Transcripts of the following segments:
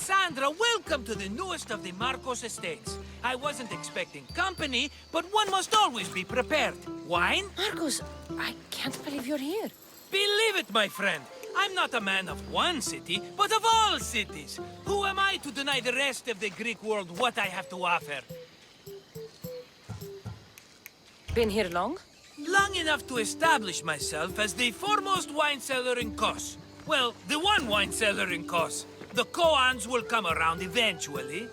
Cassandra, welcome to the newest of the Marcos estates. I wasn't expecting company, but one must always be prepared. Wine? Marcos, I can't believe you're here. Believe it, my friend. I'm not a man of one city, but of all cities. Who am I to deny the rest of the Greek world what I have to offer? Been here long? Long enough to establish myself as the foremost wine seller in Kos. Well, the one wine seller in Kos. The Koans will come around eventually.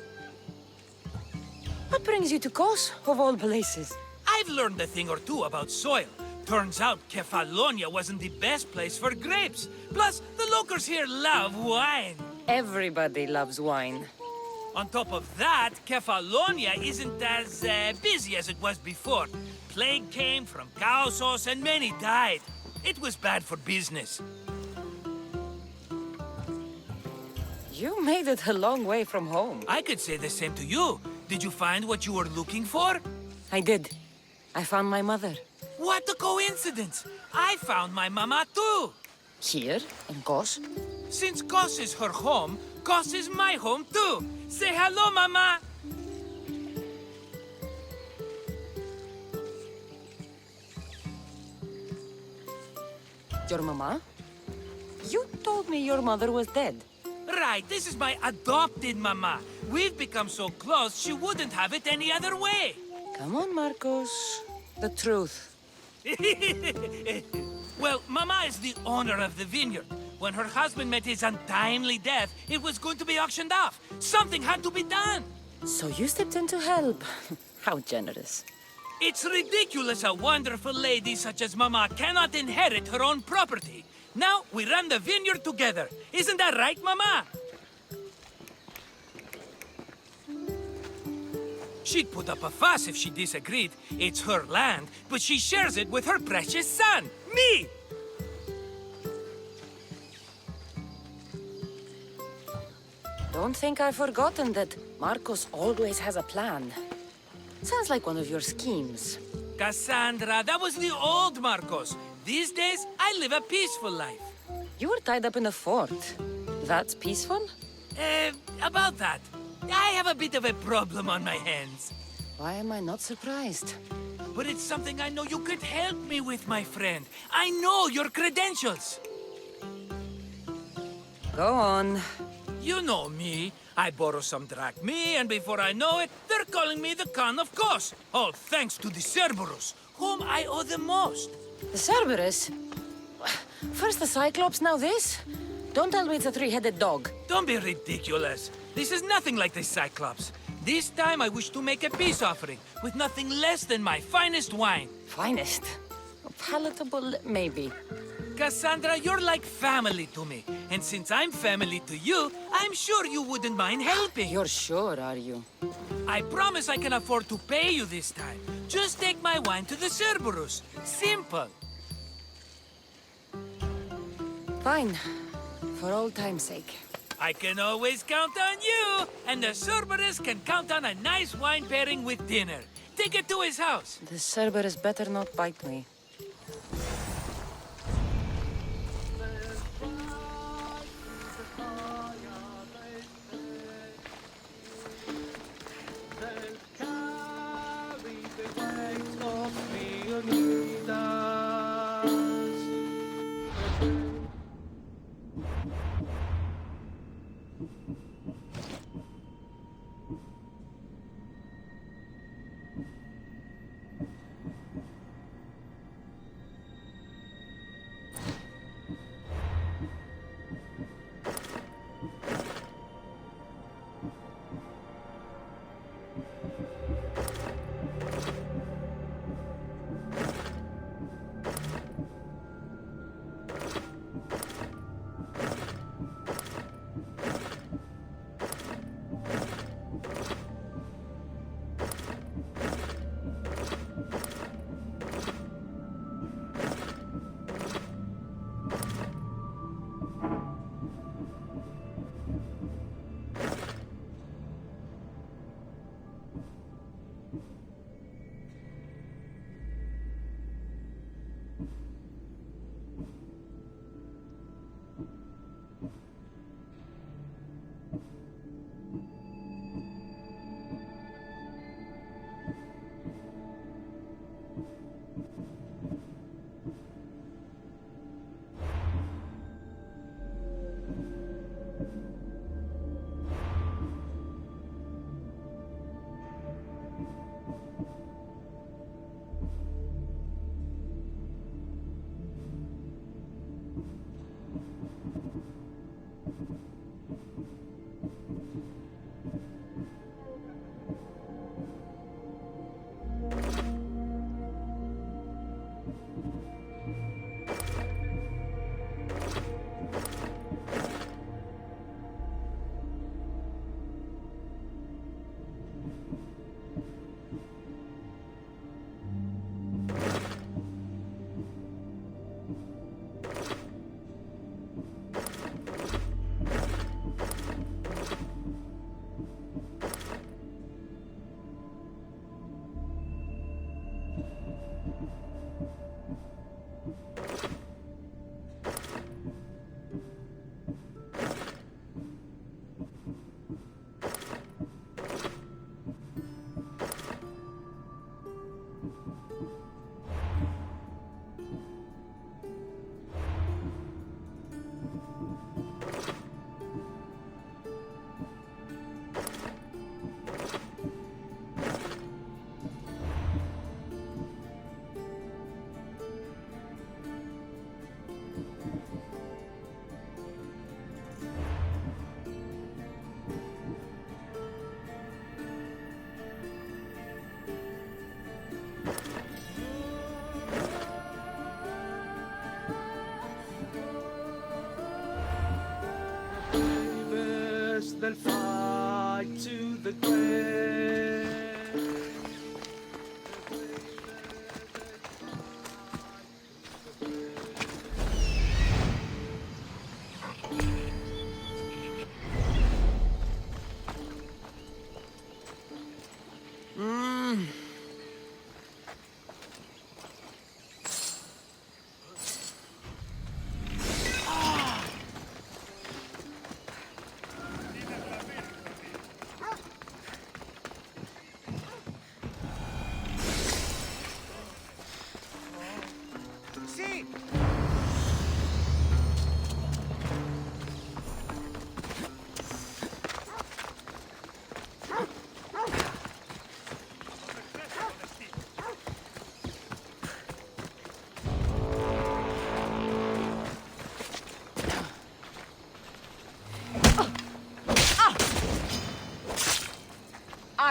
What brings you to Kos, of all places? I've learned a thing or two about soil. Turns out Kefalonia wasn't the best place for grapes. Plus, the locals here love wine. Everybody loves wine. On top of that, Kefalonia isn't as busy as it was before. Plague came from Chaosos and many died. It was bad for business. You made it a long way from home. I could say the same to you. Did you find what you were looking for? I did. I found my mother. What a coincidence! I found my mama too! Here, in Kos? Since Kos is her home, Kos is my home too! Say hello, mama! Your mama? You told me your mother was dead. Right, this is my adopted mama. We've become so close, she wouldn't have it any other way. Come on, Marcos. The truth. Well, Mama is the owner of the vineyard. When her husband met his untimely death, it was going to be auctioned off. Something had to be done. So you stepped in to help. How generous. It's ridiculous a wonderful lady such as Mama cannot inherit her own property. Now we run the vineyard together. Isn't that right, Mama? She'd put up a fuss if she disagreed. It's her land, but she shares it with her precious son, me! Don't think I've forgotten that Marcos always has a plan. Sounds like one of your schemes. Cassandra, that was the old Marcos. These days, I live a peaceful life. You were tied up in a fort. That's peaceful? About that. I have a bit of a problem on my hands. Why am I not surprised? But it's something I know you could help me with, my friend. I know your credentials. Go on. You know me. I borrow some drachmae, and before I know it, they're calling me the Khan of Kos. All thanks to the Cerberus, whom I owe the most. The Cerberus? First the Cyclops, now this? Don't tell me it's a three-headed dog. Don't be ridiculous. This is nothing like the Cyclops. This time I wish to make a peace offering with nothing less than my finest wine. Finest? Palatable, maybe. Cassandra, you're like family to me. And since I'm family to you, I'm sure you wouldn't mind helping. You're sure, are you? I promise I can afford to pay you this time. Just take my wine to the Cerberus. Simple. Fine. For old time's sake. I can always count on you, and the Cerberus can count on a nice wine pairing with dinner. Take it to his house. The Cerberus better not bite me. they'll fight to the grave.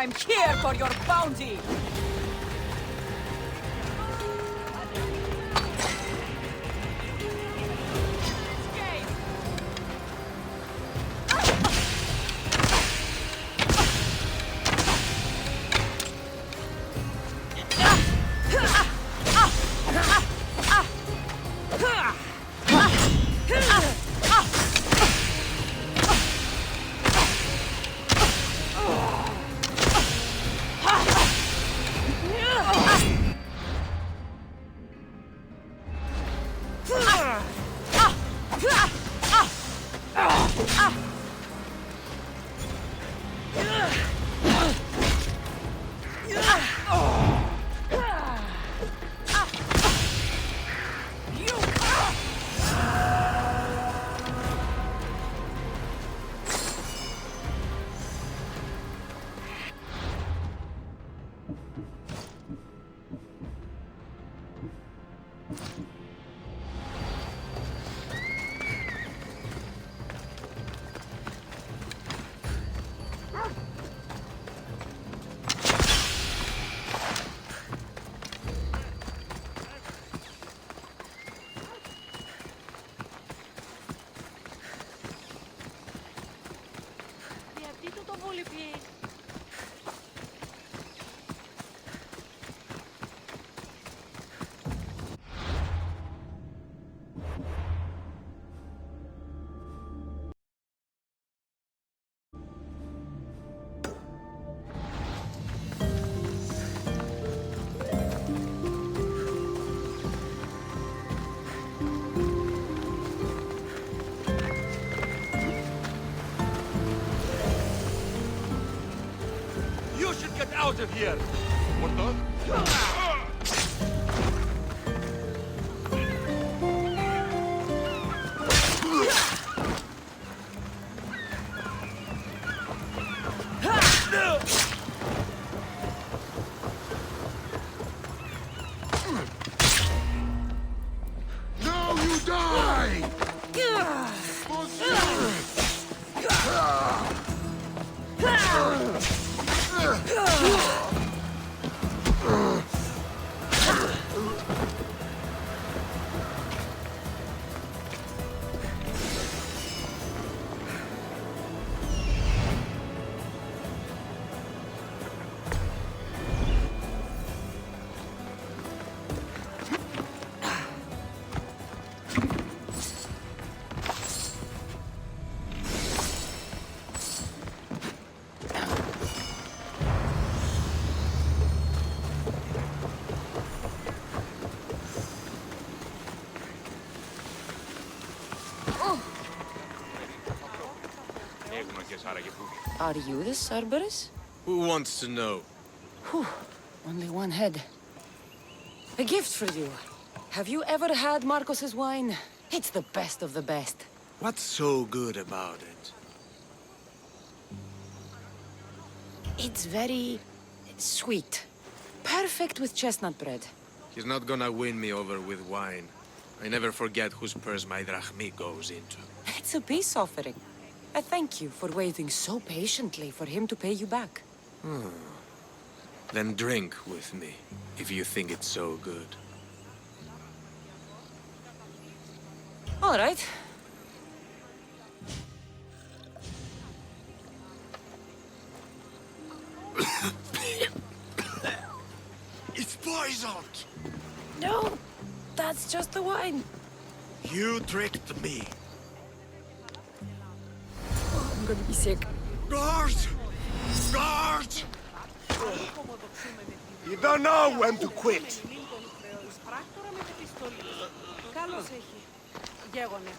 I'm here for your bounty! Get out of here! What Now you die! Are you the Cerberus? Who wants to know? Whew, only one head. A gift for you. Have you ever had Marcos's wine? It's the best of the best. What's so good about it? It's very sweet. Perfect with chestnut bread. He's not gonna win me over with wine. I never forget whose purse my drachmi goes into. It's a peace offering. I thank you for waiting so patiently for him to pay you back. Then drink with me, if you think it's so good. All right. It's poisoned! No, that's just the wine. You tricked me. I'm gonna be sick. Guards! Guards! You don't know when to quit. Καλώς έχει. Γέγονε.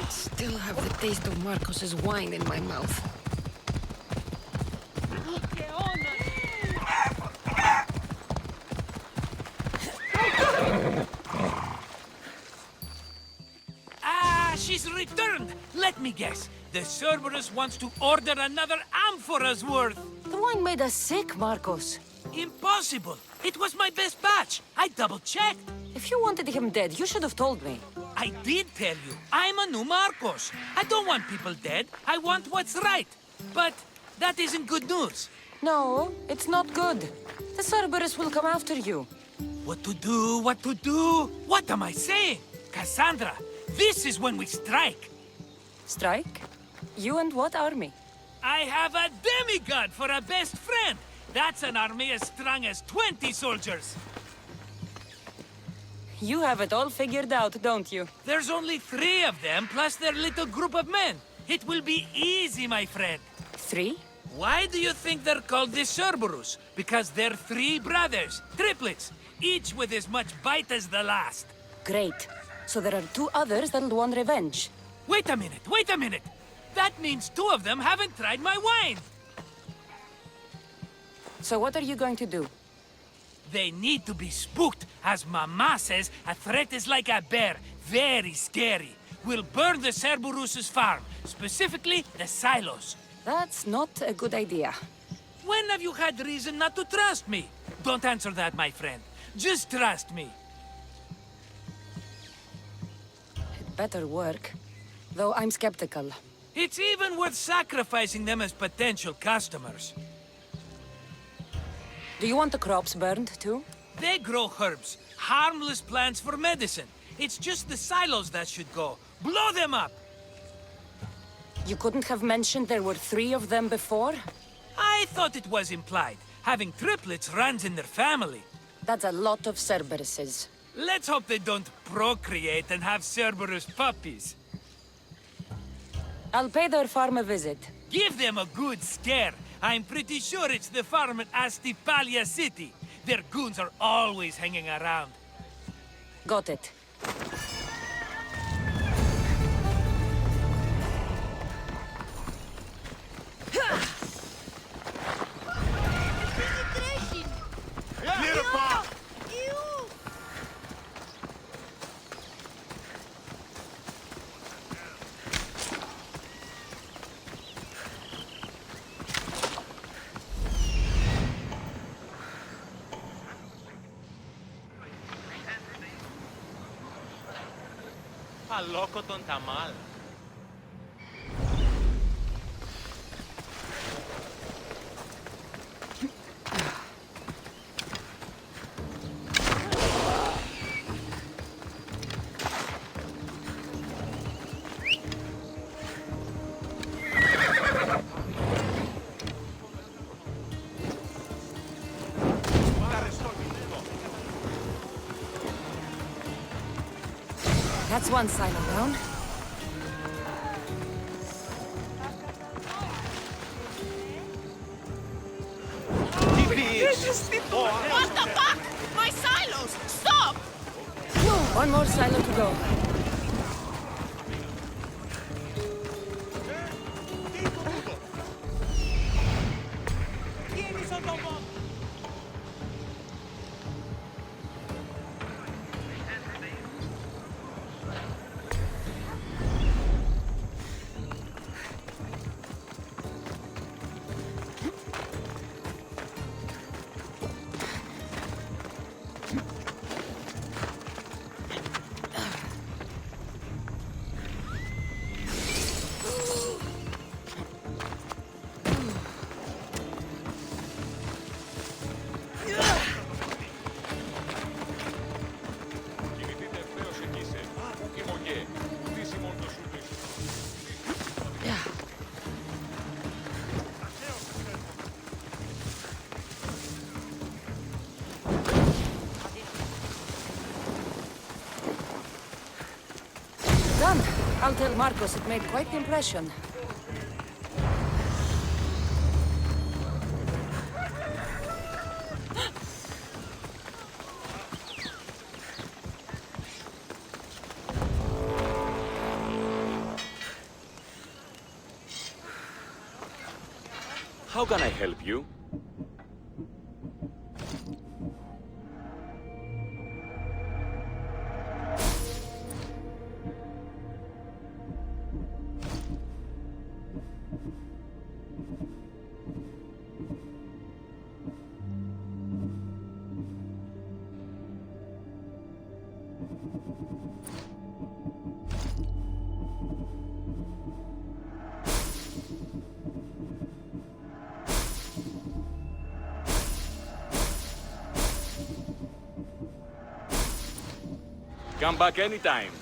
Still have the taste of Marcos's wine in my mouth. Ah, she's returned! Let me guess. The Cerberus wants to order another amphora's worth. The wine made us sick, Marcos. Impossible! It was my best batch. I double-checked. If you wanted him dead, you should have told me. I did tell you. I'm a new Marcos. I don't want people dead. I want what's right. But that isn't good news. No, it's not good. The Cerberus will come after you. What to do? What to do? What am I saying? Cassandra, this is when we strike. Strike? You and what army? I have a demigod for a best friend. That's an army as strong as 20 soldiers. You have it all figured out, don't you? There's only 3 of them, plus their little group of men. It will be easy, my friend. 3? Why do you think they're called the Cerberus? Because they're 3 brothers, triplets, each with as much bite as the last. Great. So there are 2 others that'll want revenge. Wait a minute, wait a minute! That means 2 of them haven't tried my wine! So what are you going to do? They need to be spooked. As Mama says, a threat is like a bear. Very scary. We'll burn the Cerberus's farm, specifically the silos. That's not a good idea. When have you had reason not to trust me? Don't answer that, my friend. Just trust me. It better work. Though I'm skeptical. It's even worth sacrificing them as potential customers. Do you want the crops burned, too? They grow herbs, harmless plants for medicine. It's just the silos that should go. Blow them up! You couldn't have mentioned there were 3 of them before? I thought it was implied. Having triplets runs in their family. That's a lot of Cerberuses. Let's hope they don't procreate and have Cerberus puppies. I'll pay their farm a visit. Give them a good scare. I'm pretty sure it's the farm at Astipalia City. Their goons are always hanging around. Got it. Loco τον tamal. That's one silo down. What the fuck? My silos! Stop! One more silo to go. I'll tell Marcos it made quite the impression. How can I help you? Come back anytime.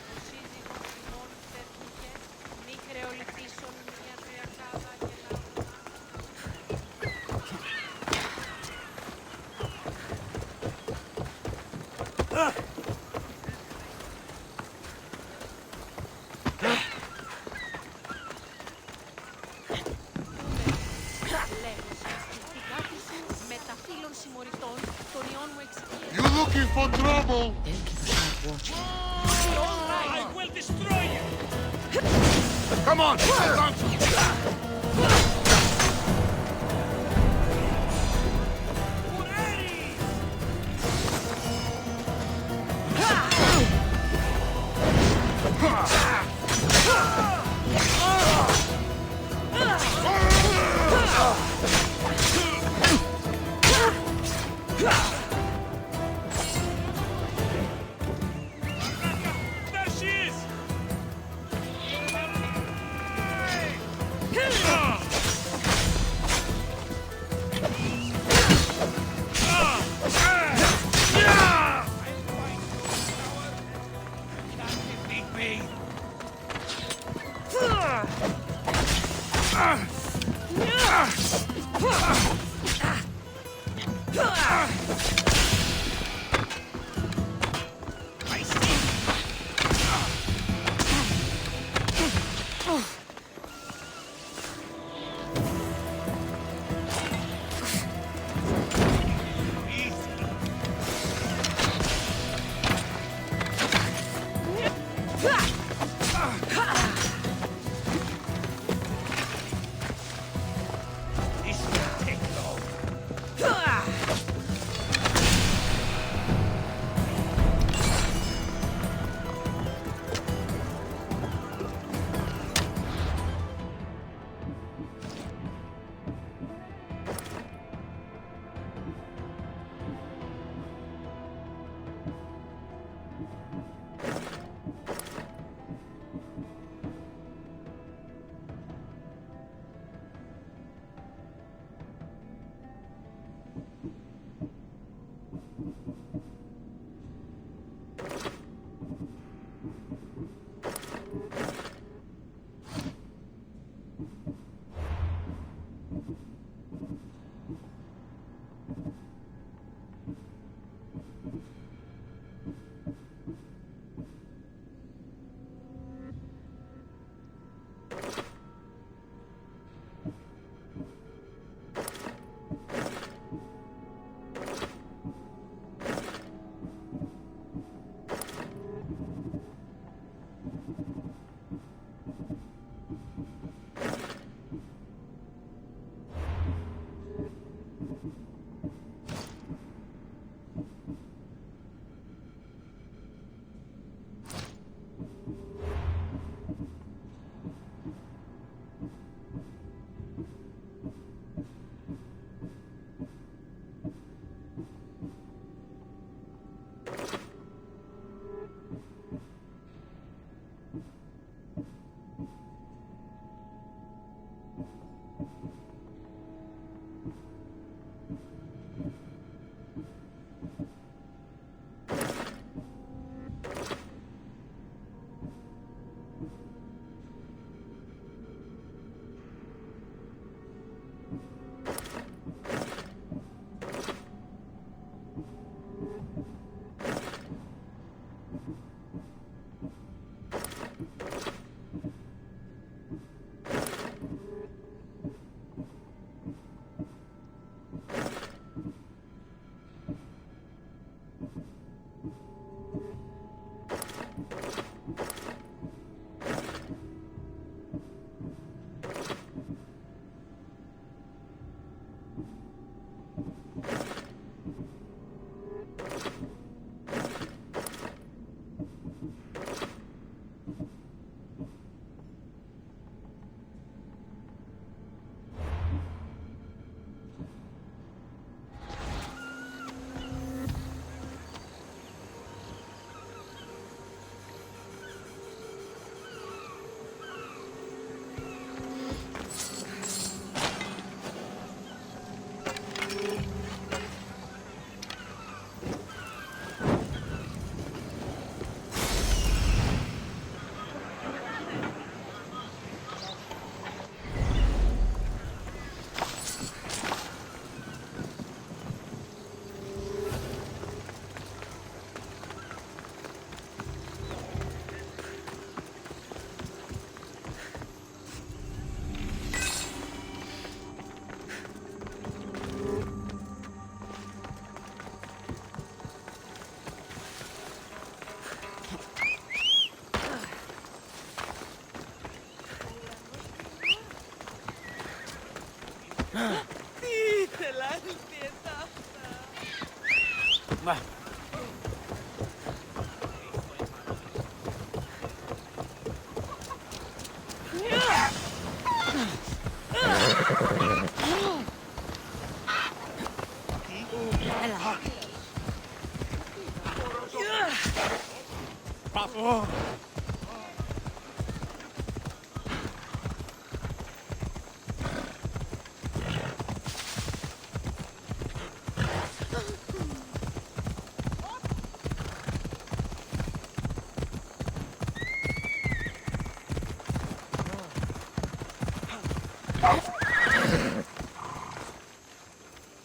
You looking for trouble? I will destroy you! Come on! There she is! Beat me!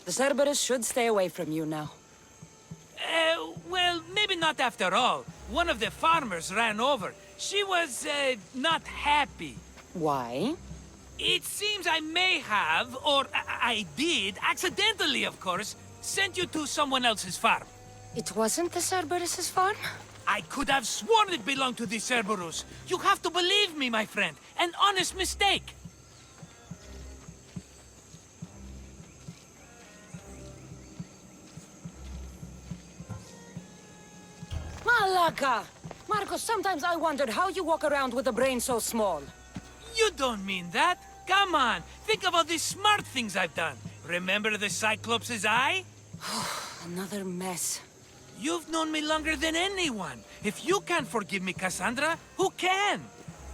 The Cerberus should stay away from you now. Well, maybe not after all. One of the farmers ran over. She was, not happy. Why? It seems I may have, or I did, accidentally of course, sent you to someone else's farm. It wasn't the Cerberus's farm? I could have sworn it belonged to the Cerberus. You have to believe me, my friend. An honest mistake. Malaka! Marcos, sometimes I wondered how you walk around with a brain so small. You don't mean that. Come on, think of all the smart things I've done. Remember the Cyclops' eye? Another mess. You've known me longer than anyone. If you can't forgive me, Cassandra, who can?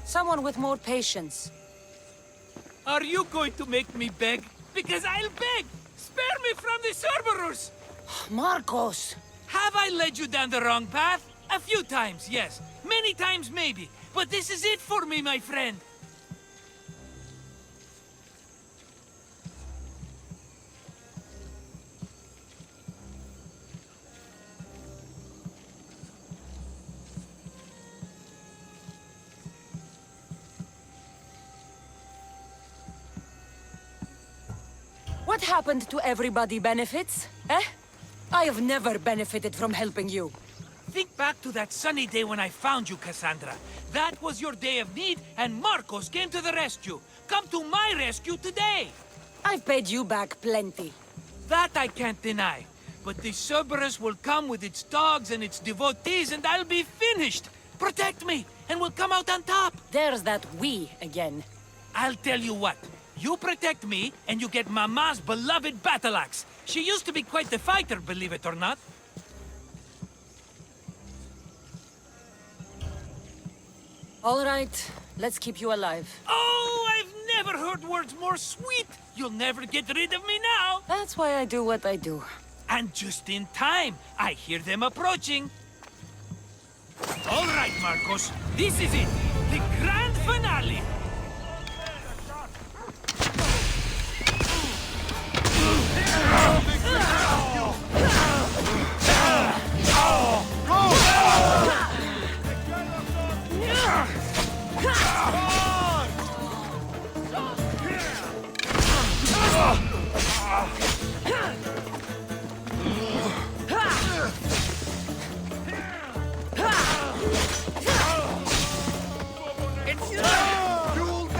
Someone with more patience. Are you going to make me beg? Because I'll beg! Spare me from the Cerberus! Marcos! Have I led you down the wrong path? A few times, yes. Many times, maybe. But this is it for me, my friend. What happened to everybody benefits? Eh? I have never benefited from helping you. Think back to that sunny day when I found you, Cassandra. That was your day of need, and Marcos came to the rescue. Come to my rescue today! I've paid you back plenty. That I can't deny. But the Cerberus will come with its dogs and its devotees, and I'll be finished! Protect me, and we'll come out on top! There's that we again. I'll tell you what. You protect me, and you get Mama's beloved battle axe. She used to be quite the fighter, believe it or not. All right, let's keep you alive. Oh, I've never heard words more sweet! You'll never get rid of me now! That's why I do what I do. And just in time, I hear them approaching. All right, Marcos, this is it. The grand finale!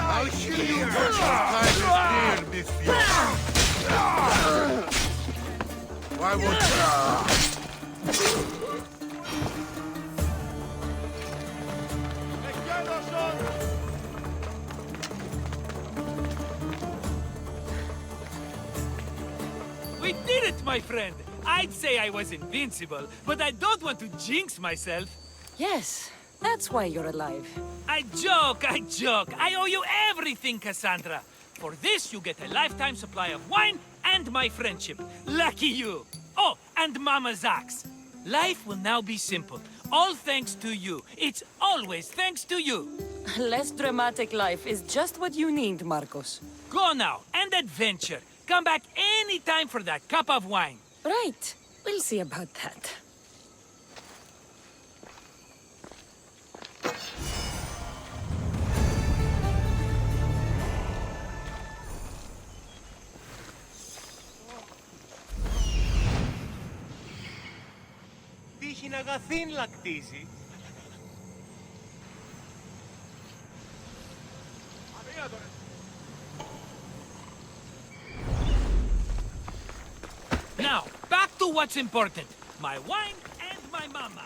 I'll kill you just as time is near, Miss Why would We did it, my friend! I'd say I was invincible, but I don't want to jinx myself. Yes, that's why you're alive. I joke, I joke. I owe you everything, Cassandra. For this, you get a lifetime supply of wine and my friendship. Lucky you. Oh, and Mama's axe. Life will now be simple. All thanks to you. It's always thanks to you. A less dramatic life is just what you need, Marcos. Go now, and adventure. Come back any time for that cup of wine. Right. We'll see about that. Τύχει να αγαθήν λακτήσει. Now, back to what's important. my wine, and my mama.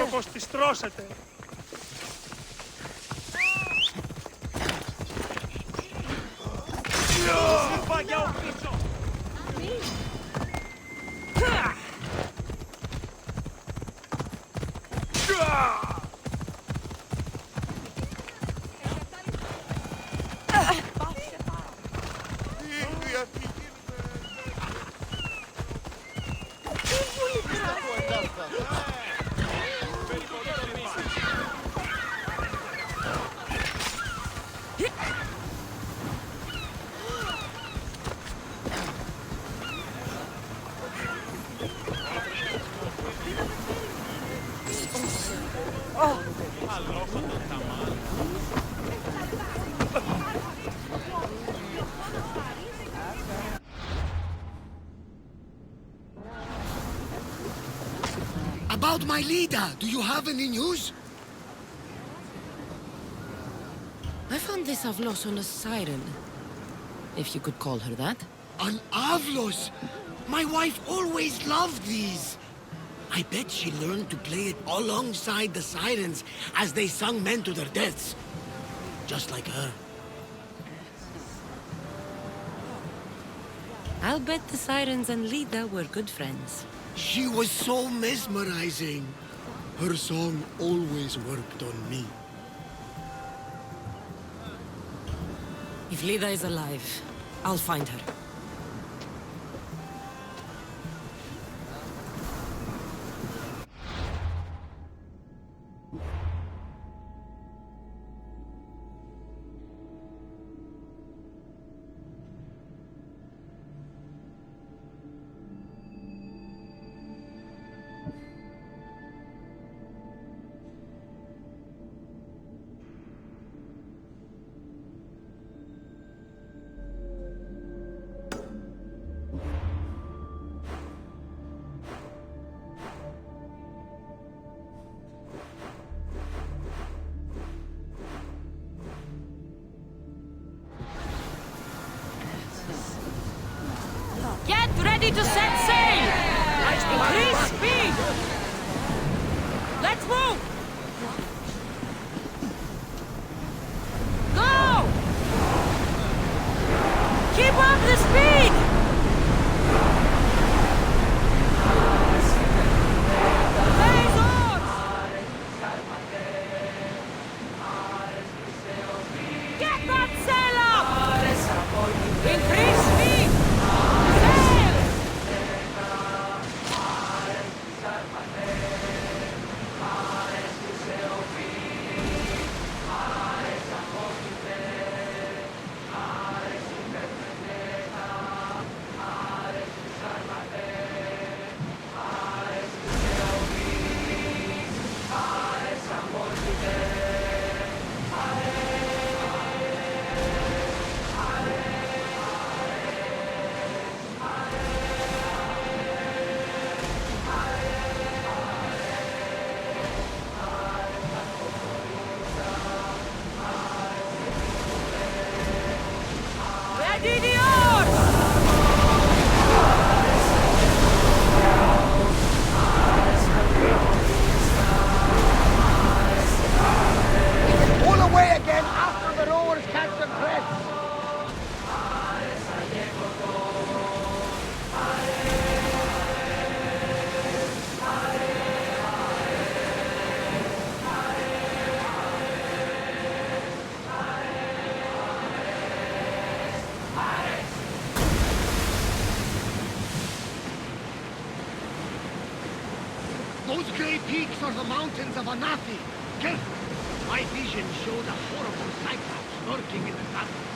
Άνθρωπος τη στρώσετε. Συρφάγια πίσω. my leader! Do you have any news? I found this Avlos on a siren. If you could call her that. An Avlos! My wife always loved these! I bet she learned to play it alongside the sirens as they sung men to their deaths. Just like her. I'll bet the sirens and Lida were good friends. She was so mesmerizing. Her song always worked on me. If Lida is alive, I'll find her. Get ready to set sail! Increase speed! Let's move! Go! Keep up the speed! Phase on! Get that sail up! Increase speed! Sail! Ready the oars! Pull away again after the rowers catch the crest! Those grey peaks are the mountains of Anathi. Careful! My vision showed a horrible cyclops lurking in the darkness.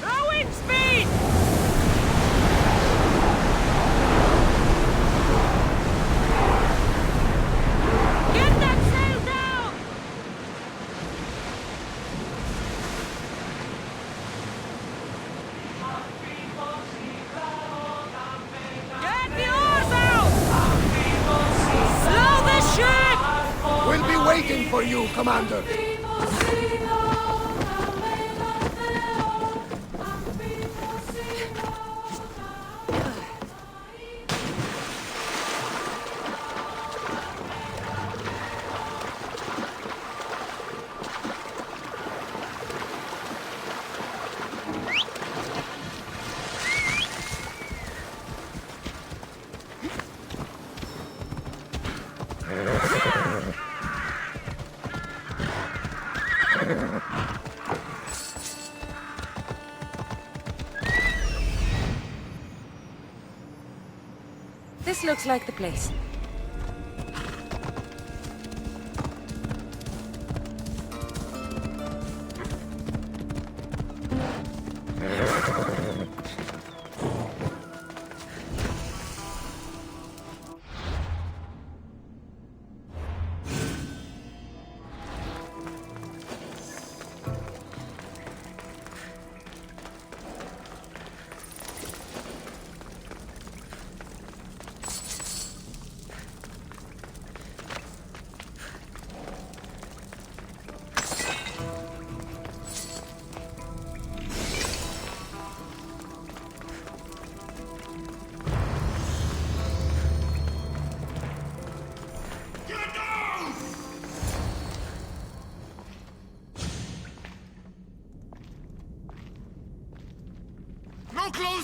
Rowing speed! Get that sail down! Get the oars out! Slow the ship! We'll be waiting for you, Commander. This looks like the place.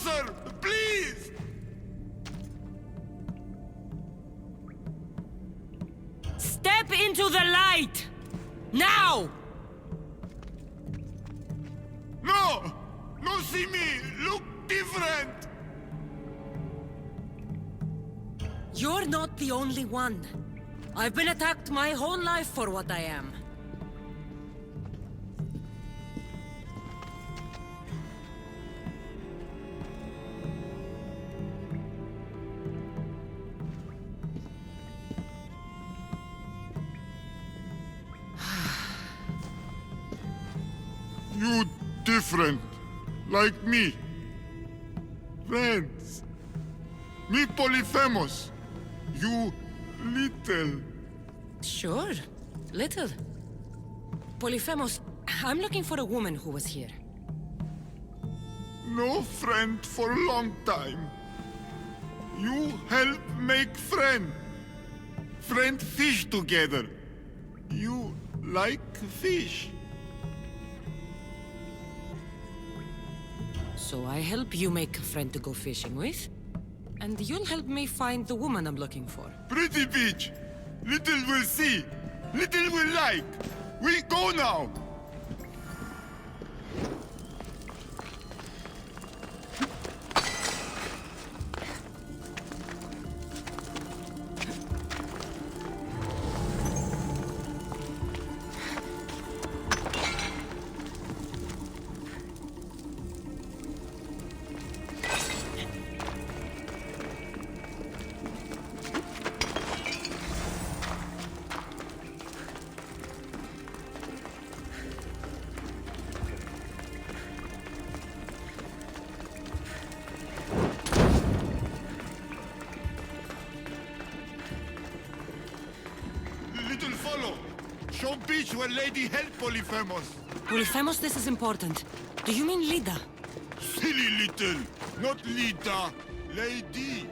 closer, please! Step into the light! Now! No! No see me! Look different! You're not the only one. I've been attacked my whole life for what I am. You different. Like me. Friends. Me Polyphemus. You little. Sure. Little. Polyphemus, I'm looking for a woman who was here. No friend for a long time. You help make friend. Friend fish together. You like fish. So I help you make a friend to go fishing with, and you'll help me find the woman I'm looking for. Pretty beach. Little will see. Little will like. We go now. Little follow. Show beach where lady help Polyphemus. Polyphemus, this is important. Do you mean Lida? Silly little. Not Lita. Lady.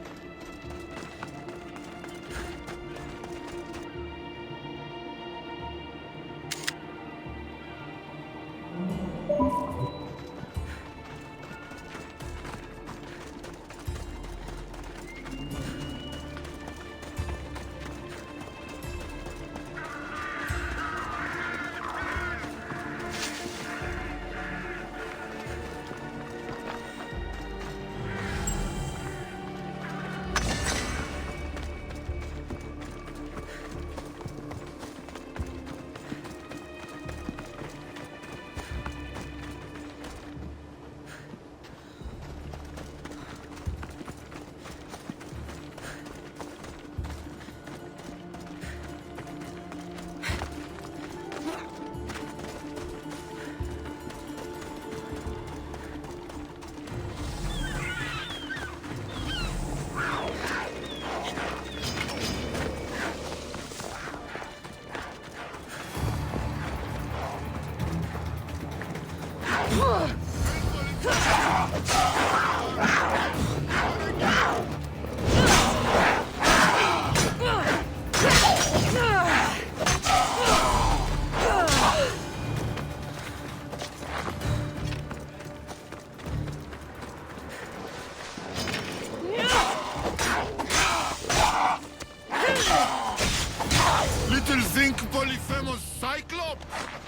Little zinc Polyphemus Cyclops.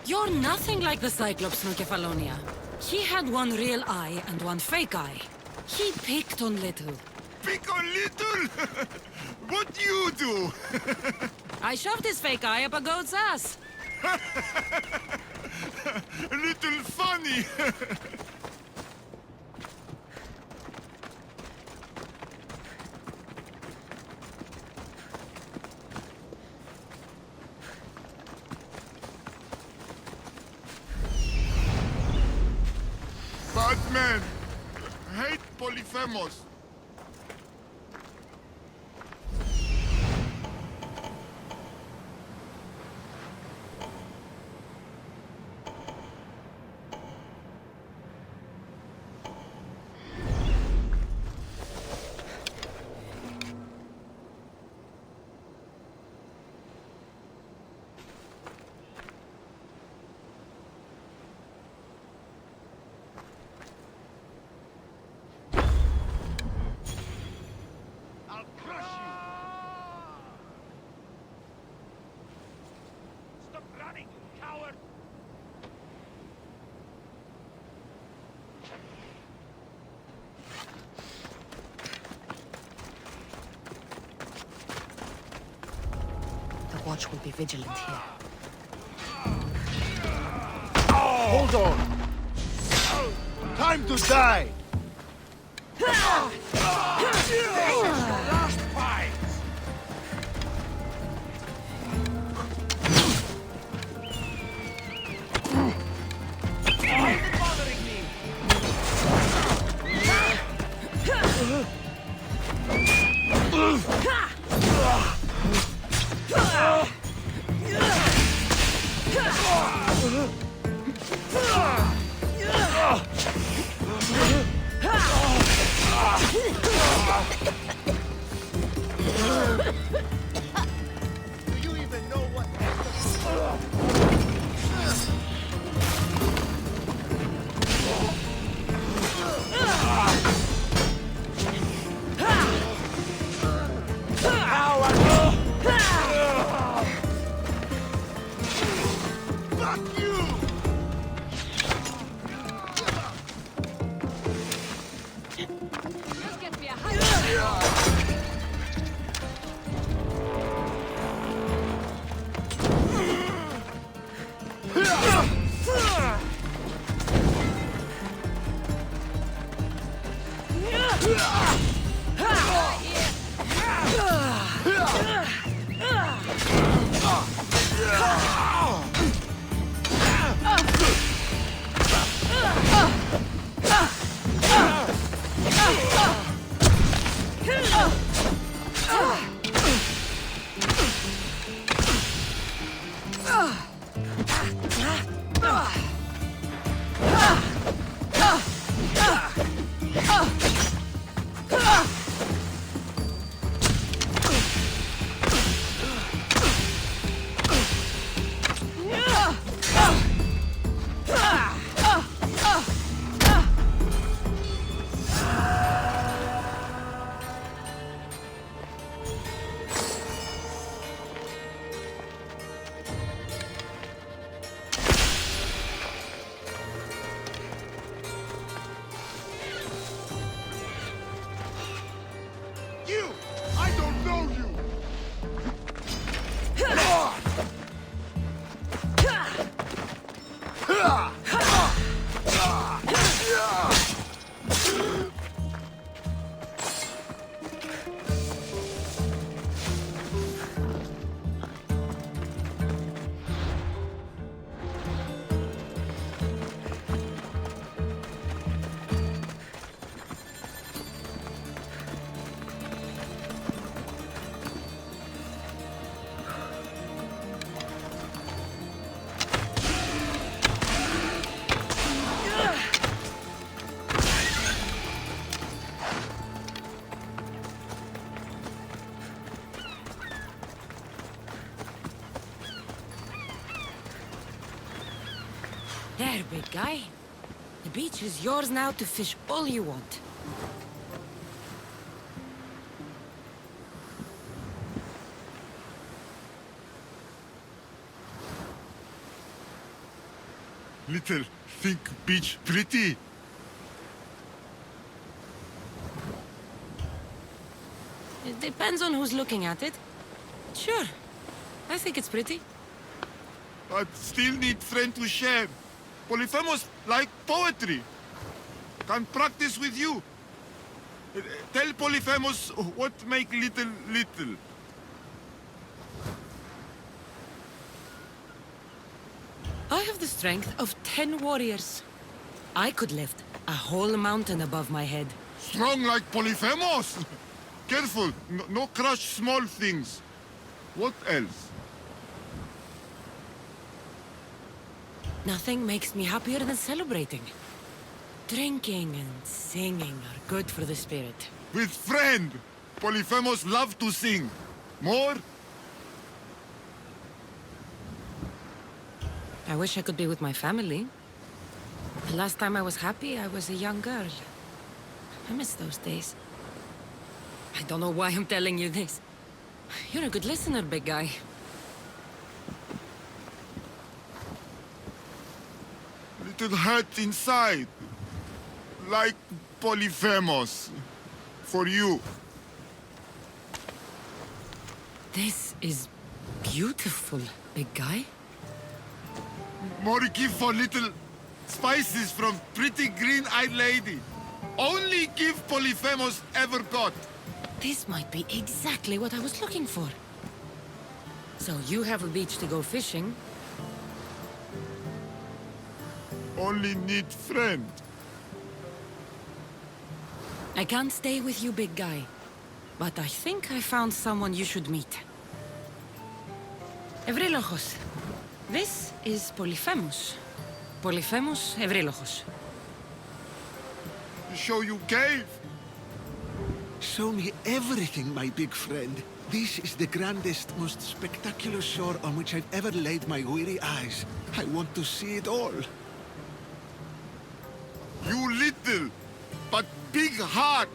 You're nothing like the Cyclops from Kefalonia. He had one real eye and one fake eye. He picked on Little. Pick on little. What you do? I shoved his fake eye up a goat's ass. Little funny. Bad man. Hate Polyphemus. watch will be vigilant here. Hold on! Time to die! Last fight! Why is it bothering me? Do you even know what... Fuck you! You! I don't know you! There, big guy. The beach is yours now to fish all you want. Little think beach pretty. It depends on who's looking at it. Sure, I think it's pretty. But still need friend to share. Polyphemus like poetry. Can practice with you. Tell Polyphemus what make little little. I have the strength of 10 warriors. I could lift a whole mountain above my head. Strong like Polyphemus. Careful, no crush small things. What else? Nothing makes me happier than celebrating. Drinking and singing are good for the spirit. With friend. Polyphemus love to sing. More? I wish I could be with my family. The last time I was happy, I was a young girl. I miss those days. I don't know why I'm telling you this. You're a good listener, big guy. Little hurt inside. Like Polyphemus. For you. This is beautiful, big guy. More give for little spices from pretty green-eyed lady. Only give Polyphemus ever got. This might be exactly what I was looking for. So you have a beach to go fishing. Only need friend. I can't stay with you, big guy. But I think I found someone you should meet. Ευρύλοχος. This is Polyphemus. Polyphemus Ευρύλοχος. Show you cave. Show me everything, my big friend. This is the grandest, most spectacular shore on which I've ever laid my weary eyes. I want to see it all. You little, but big heart.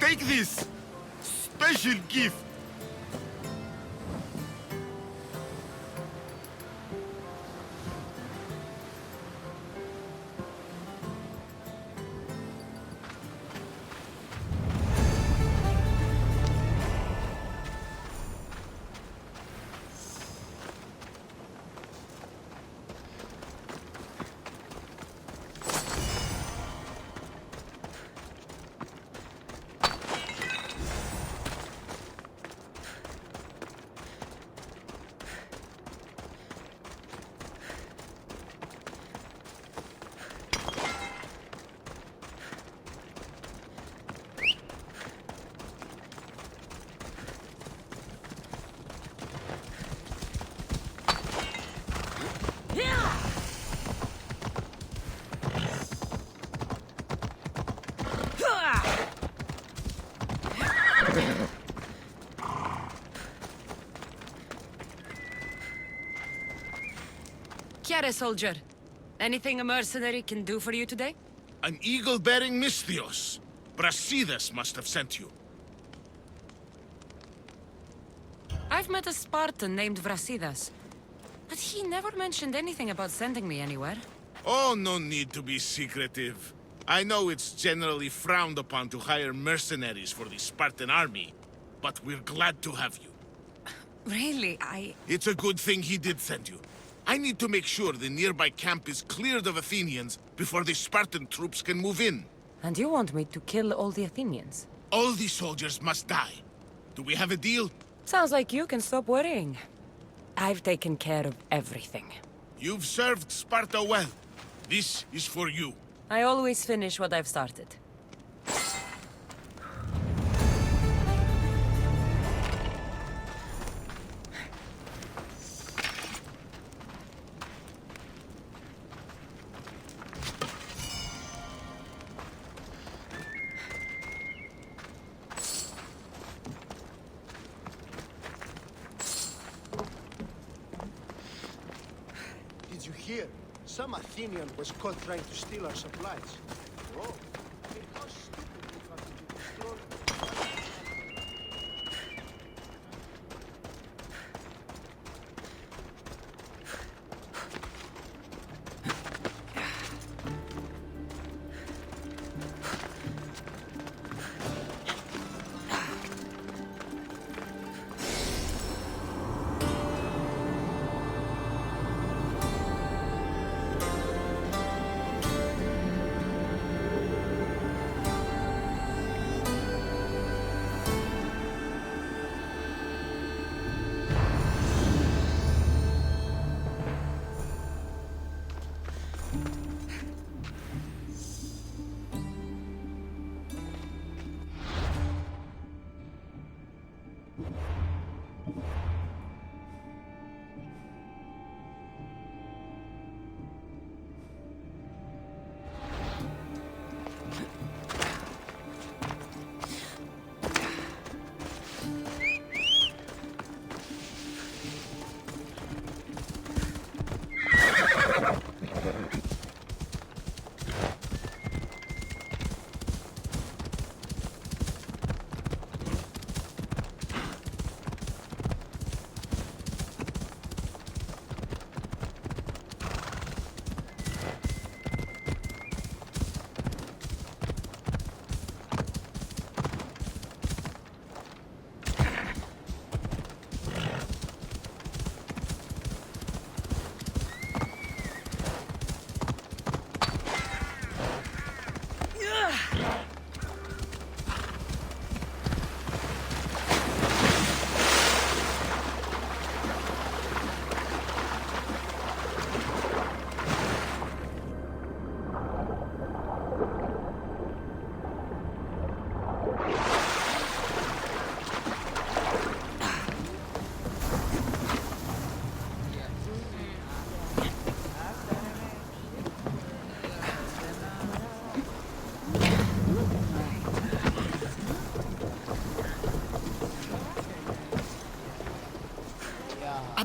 Take this. Special gift. Chiare, soldier. Anything a mercenary can do for you today? An eagle-bearing Misthios. Brasidas must have sent you. I've met a Spartan named Brasidas, but he never mentioned anything about sending me anywhere. Oh, no need to be secretive. I know it's generally frowned upon to hire mercenaries for the Spartan army, but we're glad to have you. Really, It's a good thing he did send you. I need to make sure the nearby camp is cleared of Athenians before the Spartan troops can move in. And you want me to kill all the Athenians? All the soldiers must die. Do we have a deal? Sounds like you can stop worrying. I've taken care of everything. You've served Sparta well. This is for you. I always finish what I've started. Did you hear? Some Athenian was caught trying to steal our supplies. Oh, how stupid we have to be destroyed.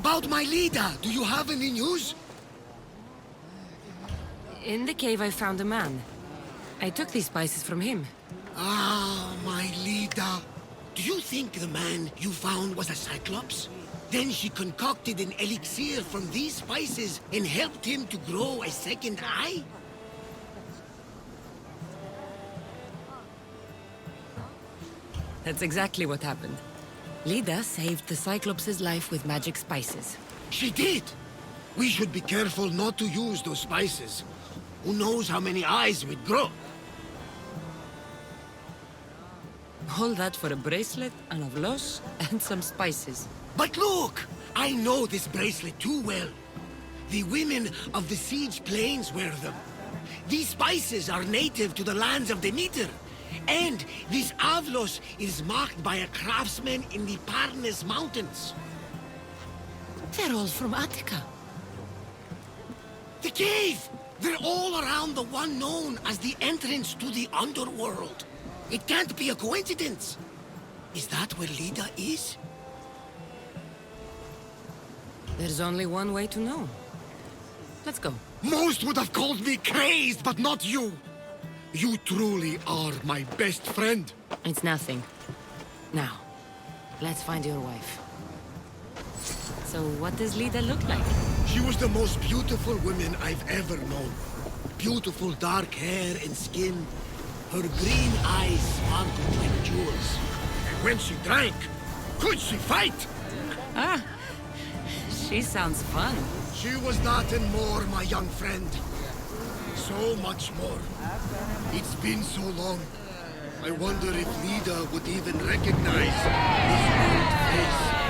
about my leader? Do you have any news? In the cave I found a man. I took these spices from him. Ah, my leader. Do you think the man you found was a Cyclops? Then she concocted an elixir from these spices and helped him to grow a second eye? That's exactly what happened. Lida saved the Cyclops' life with magic spices. She did! We should be careful not to use those spices. Who knows how many eyes we'd grow? All that for a bracelet, an avlos, and some spices. But look! I know this bracelet too well. The women of the Siege Plains wear them. These spices are native to the lands of Demeter. And this avlos is marked by a craftsman in the Parnes Mountains. They're all from Attica. The cave! They're all around the one known as the entrance to the underworld. It can't be a coincidence. Is that where Lida is? There's only one way to know. Let's go. Most would have called me crazed, but not you. You truly are my best friend. It's nothing. Now, let's find your wife. So what does Lida look like? She was the most beautiful woman I've ever known. Beautiful dark hair and skin. Her green eyes sparkled like jewels. And when she drank, could she fight? Ah, she sounds fun. She was that and more, my young friend. So much more. It's been so long. I wonder if Lida would even recognize this old face.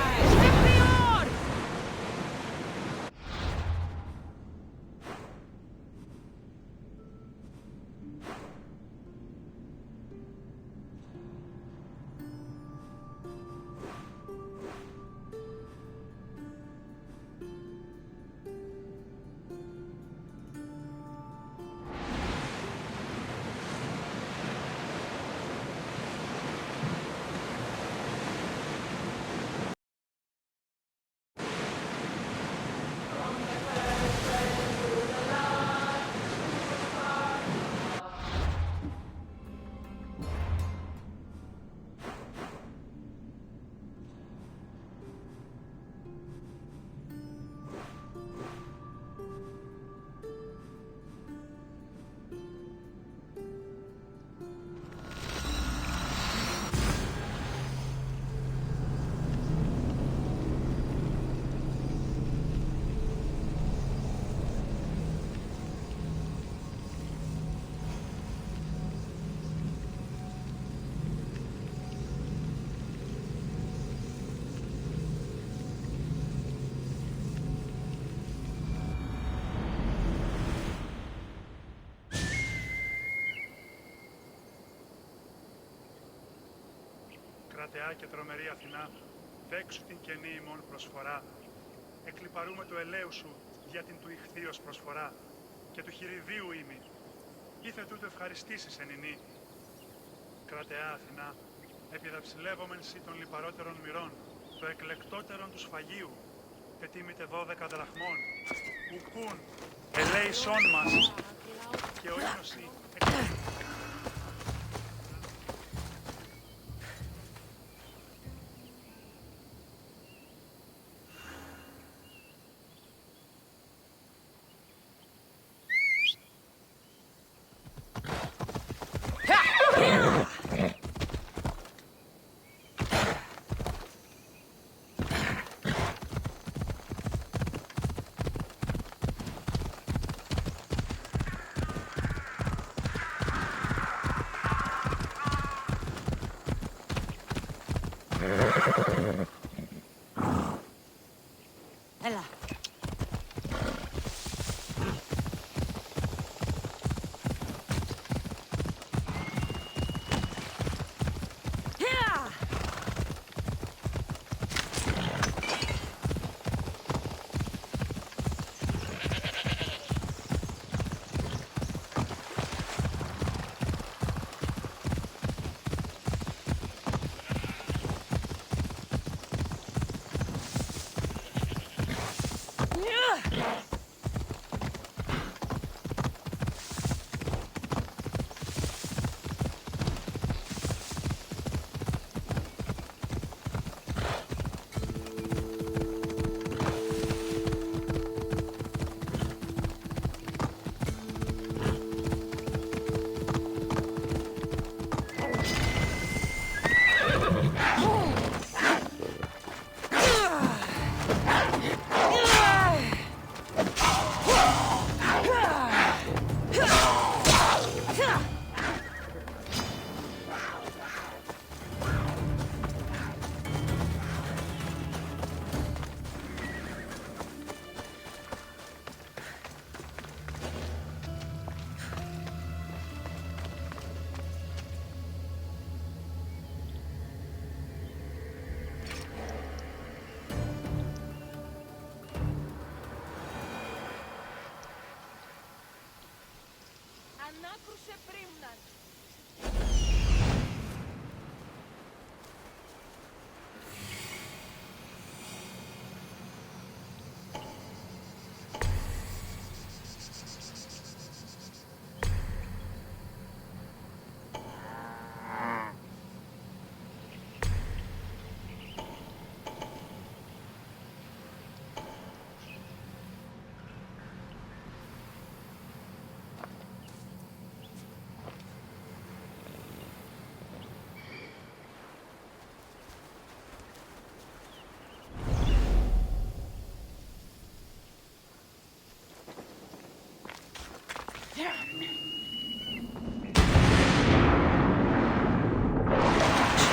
Κρατεά και τρομερή Αθηνά, δέξου την καινή ημών προσφορά. Εκλιπαρούμε του ελαίου σου για την του ηχθείος προσφορά και του χειριδίου ήμι. Ήθε τούτο ευχαριστήσεις εν ηνή. Κρατεά Αθηνά, επιδαψιλεύομεν σοι των λιπαρότερων μυρών, το εκλεκτότερον του σφαγίου, πετύμητε 12 δραχμών, ουκούν ελέησόν μας και ο ίνος η Έλα.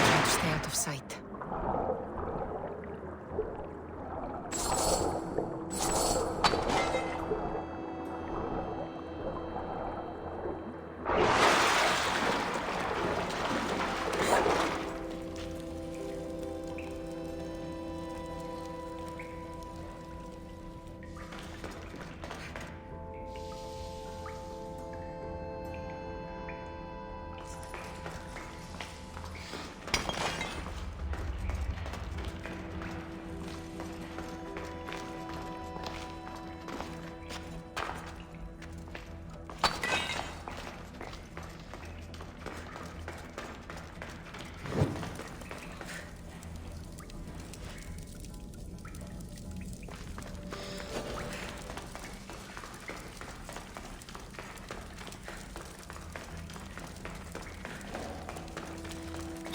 Try to stay out of sight.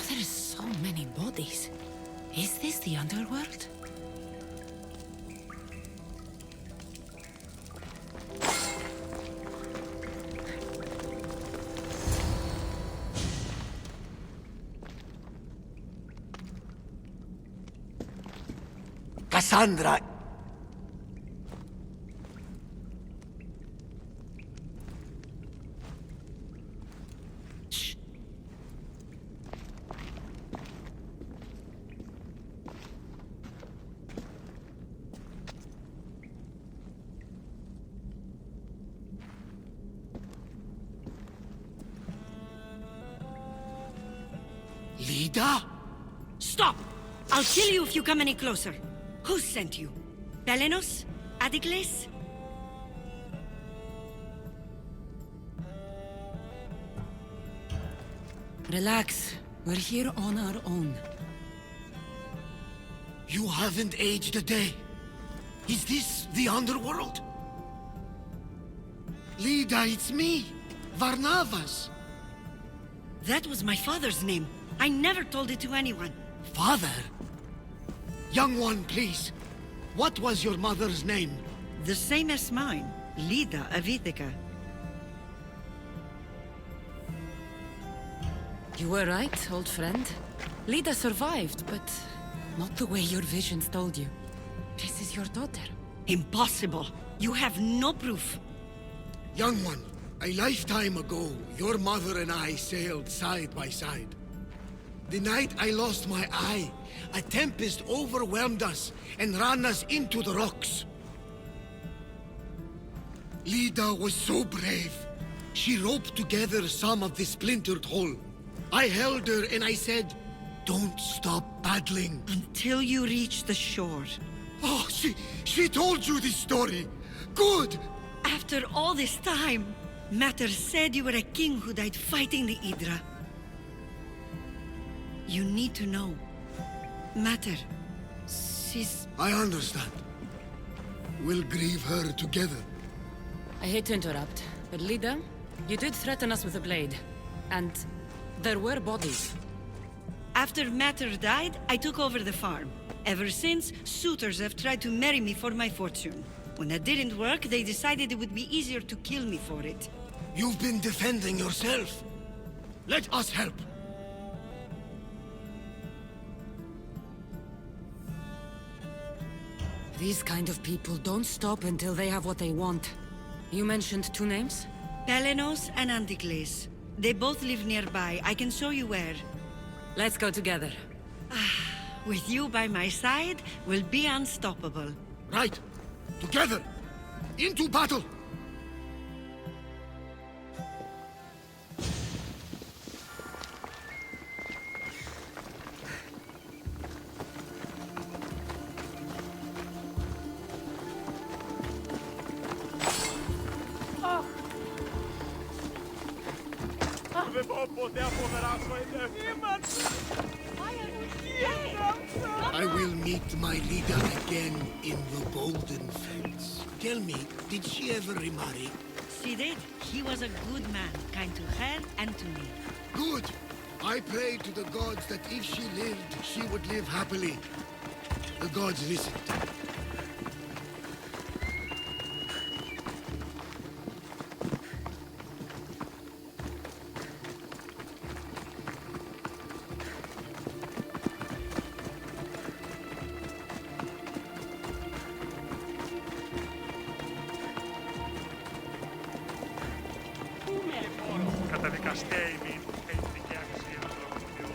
There are so many bodies. Is this the underworld? Cassandra! Lida? Stop! I'll kill you if you come any closer. Who sent you? Belenos? Adikles? Relax. We're here on our own. You haven't aged a day. Is this the underworld? Lida, it's me, Varnavas. That was my father's name. I never told it to anyone. Father? Young one, please. What was your mother's name? The same as mine. Lida of Ithaca. You were right, old friend. Lida survived, but not the way your visions told you. This is your daughter. Impossible. You have no proof. Young one, a lifetime ago, your mother and I sailed side by side. The night I lost my eye, a tempest overwhelmed us and ran us into the rocks. Lida was so brave. She roped together some of the splintered hull. I held her and I said, "Don't stop paddling." Until you reach the shore. Oh, she told you this story. Good! After all this time, Mater said you were a king who died fighting the Hydra. You need to know. Mater, she's... I understand. We'll grieve her together. I hate to interrupt, but Lida, you did threaten us with a blade. And there were bodies. After Mater died, I took over the farm. Ever since, suitors have tried to marry me for my fortune. When that didn't work, they decided it would be easier to kill me for it. You've been defending yourself. Let us help. These kind of people don't stop until they have what they want. You mentioned two names? Belenos and Andikles. They both live nearby. I can show you where. Let's go together. With you by my side, we'll be unstoppable. Right. Together. Into battle. Όποτε αποδράσω ελευθερία. I will meet my leader again in the Golden Fence. Tell me, did she ever remarry? She did. He was a good man, kind to her and to me. Good. I pray to the gods that if she lived, she would live happily. The gods listened. Καταδικαστέ ημίν, εθνική αξία του τροποποιού.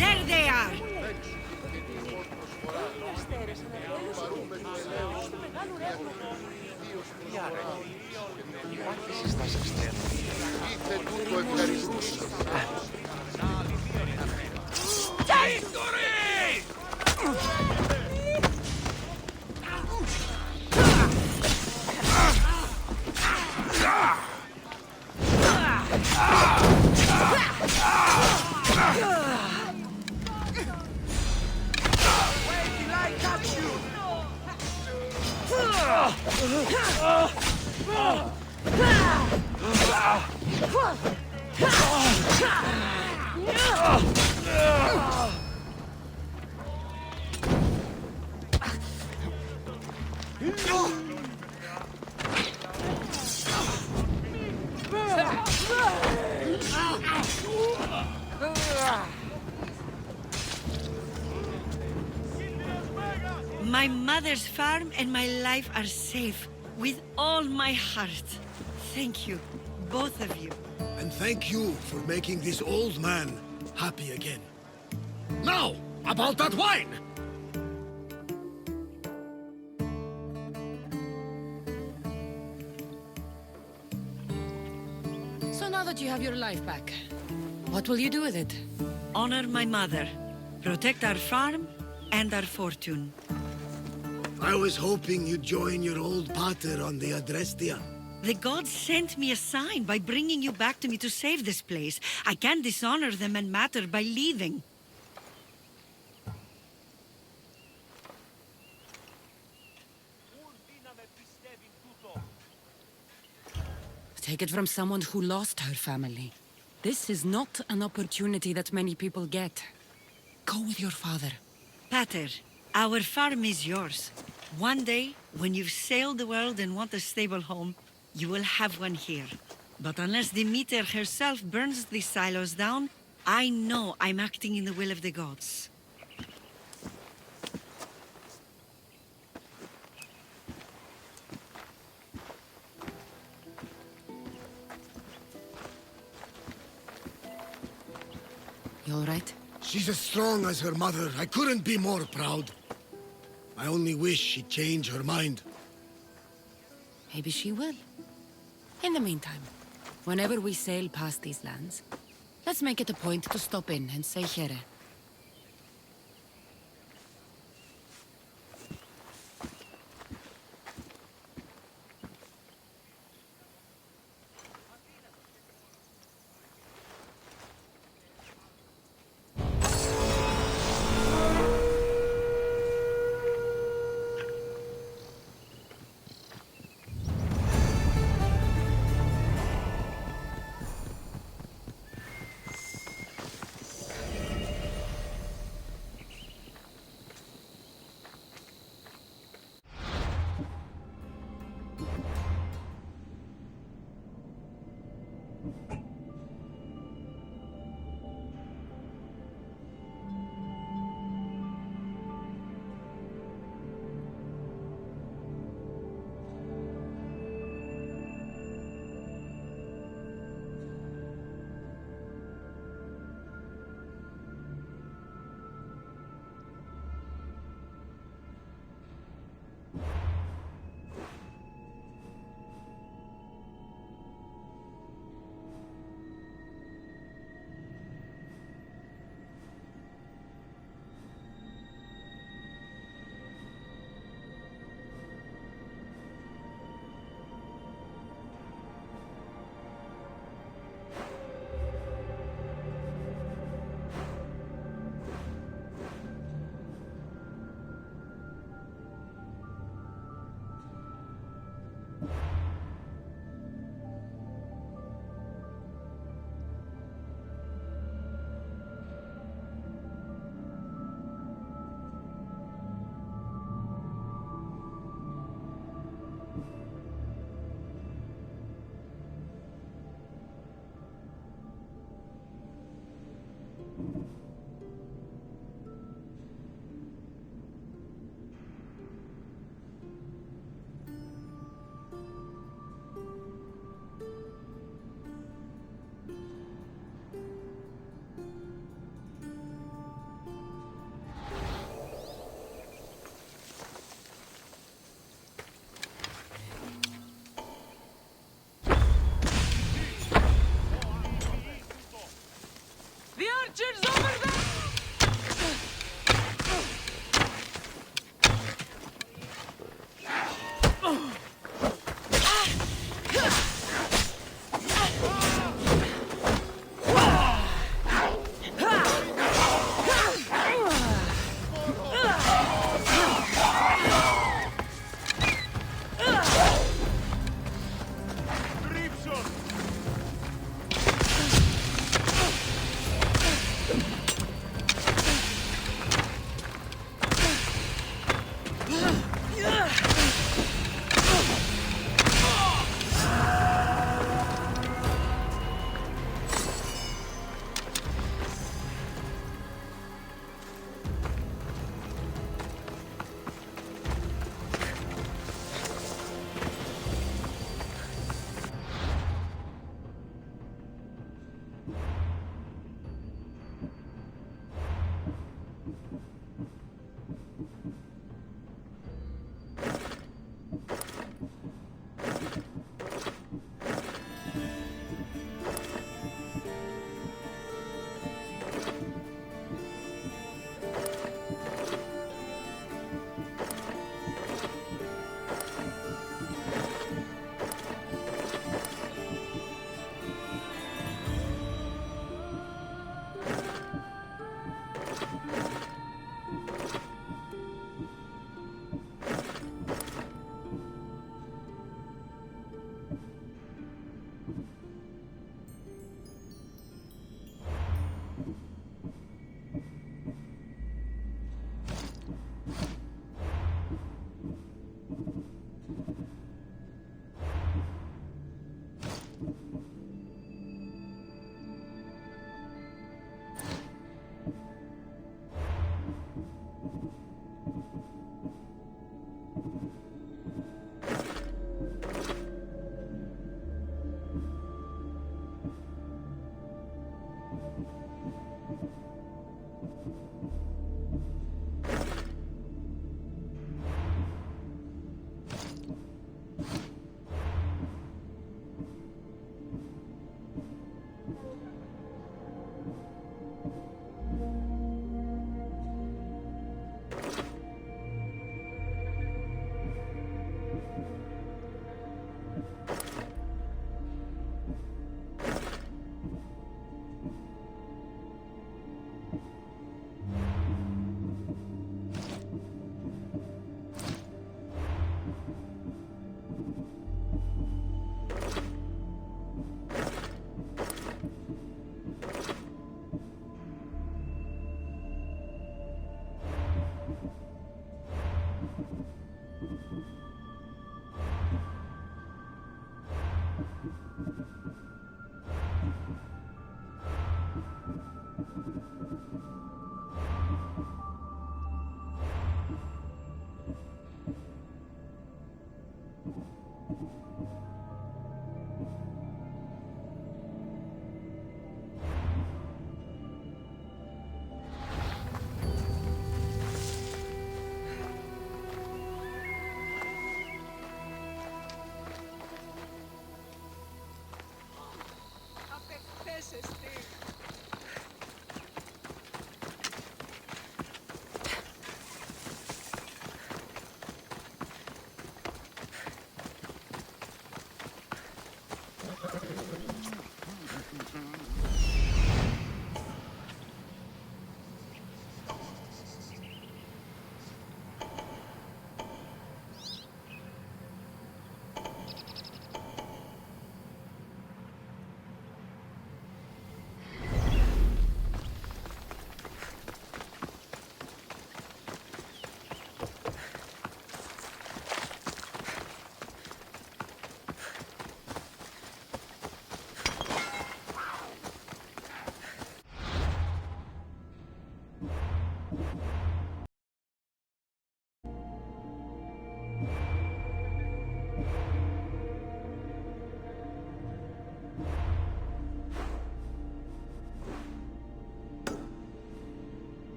There they are! My mother's farm and my life are safe, with all my heart. Thank you, both of you. And thank you for making this old man happy again. Now, about that wine! So now that you have your life back, what will you do with it? Honor my mother, protect our farm and our fortune. I was hoping you'd join your old pater on the Adrestia. The gods sent me a sign by bringing you back to me to save this place. I can't dishonor them and matter by leaving. Take it from someone who lost her family. This is not an opportunity that many people get. Go with your father. Pater, our farm is yours. One day, when you've sailed the world and want a stable home, you will have one here. But unless Demeter herself burns these silos down, I know I'm acting in the will of the gods. You all right? She's as strong as her mother. I couldn't be more proud. I only wish she'd change her mind. Maybe she will. In the meantime, whenever we sail past these lands, let's make it a point to stop in and say here.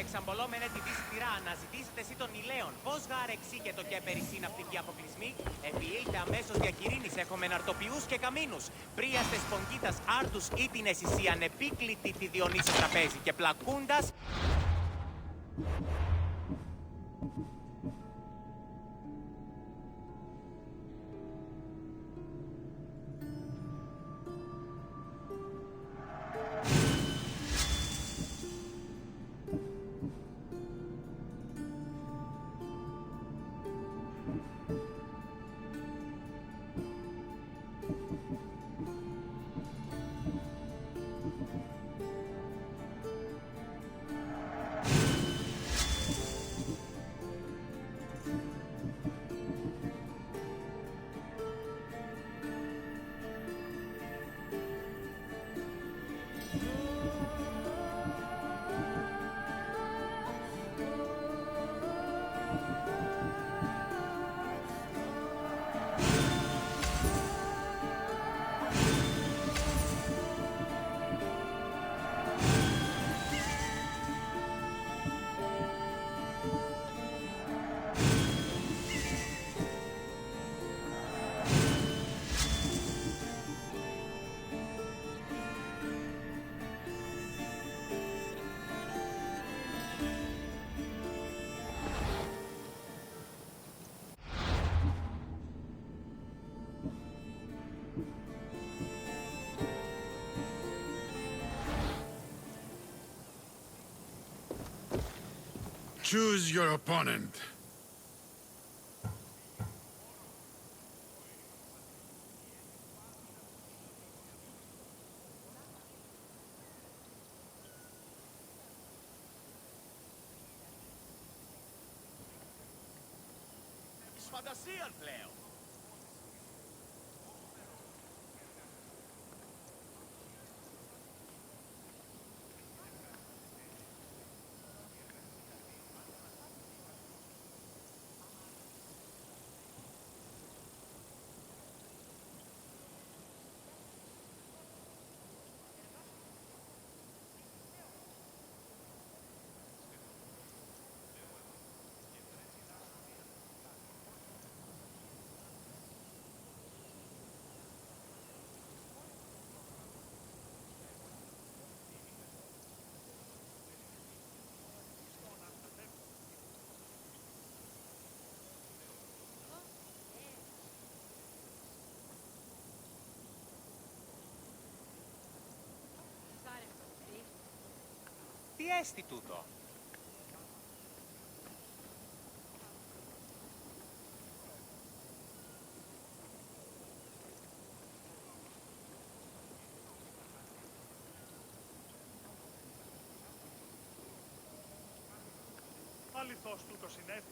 εξαμπολόμενε τη δύση τυρά, αναζητήσετε εσύ των ηλαίων. Πώς γάρεξι και το κέπερι συναυτικοί αποκλεισμοί, επιήλτε αμέσως διακυρήνης, έχουμε ναρτοποιούς και καμίνους. Πρίαστες πονκίτας άρτους ήτινες εσύ ανεπίκλητη τη Διονύσιο τραπέζι και πλακούντας. Choose your opponent. Της φαντασίας πλέον. Τι έστι τούτο. Αληθώς τούτο συνέβη.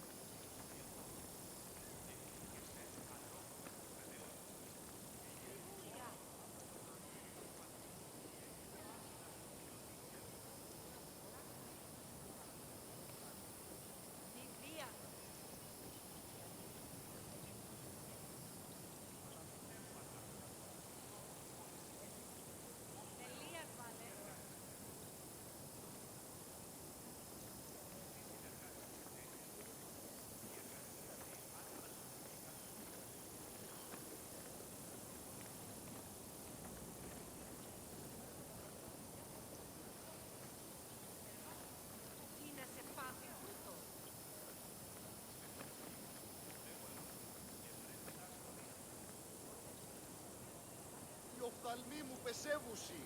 Οι οφθαλμοί μου πεσεύουσι.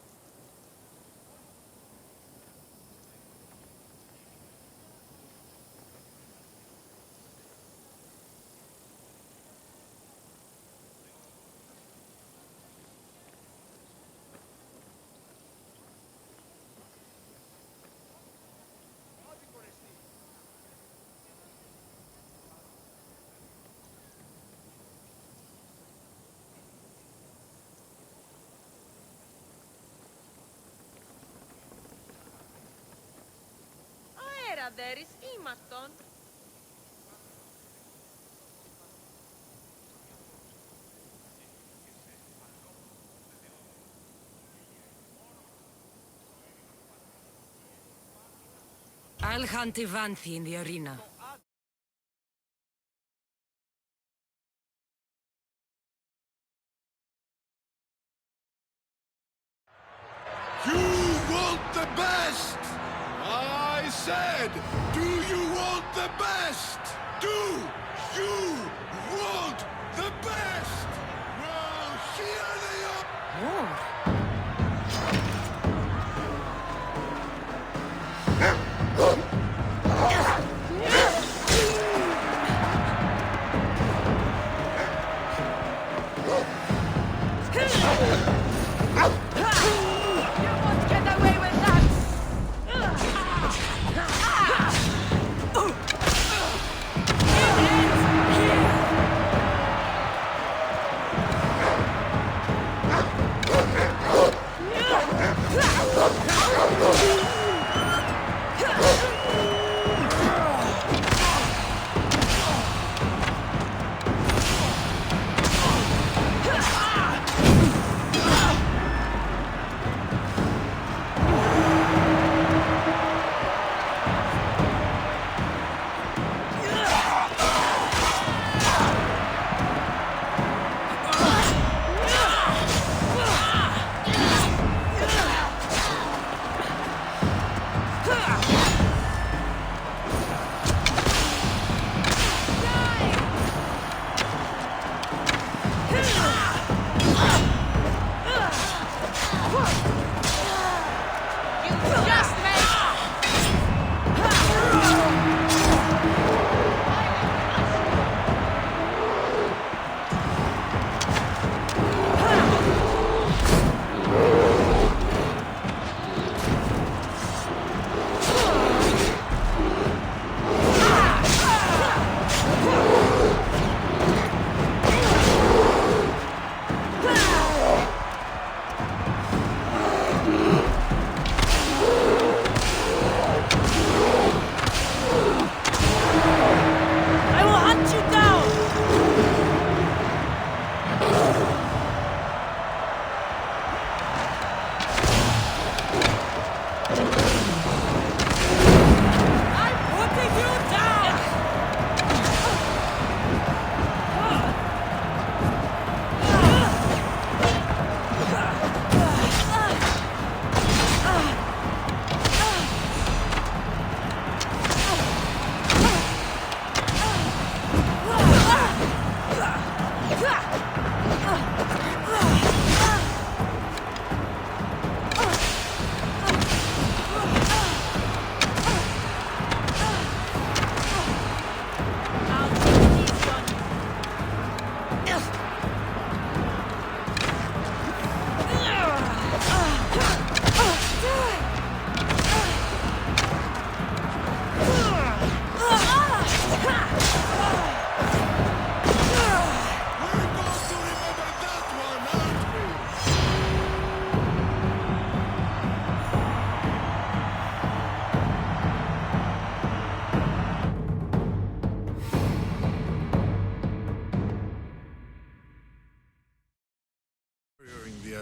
Δέρης ήμαρτον. I'll hunt Ivanthi in the arena. You want the best! I said, do you want the best? Do you want the best? Well, here they are! Oh.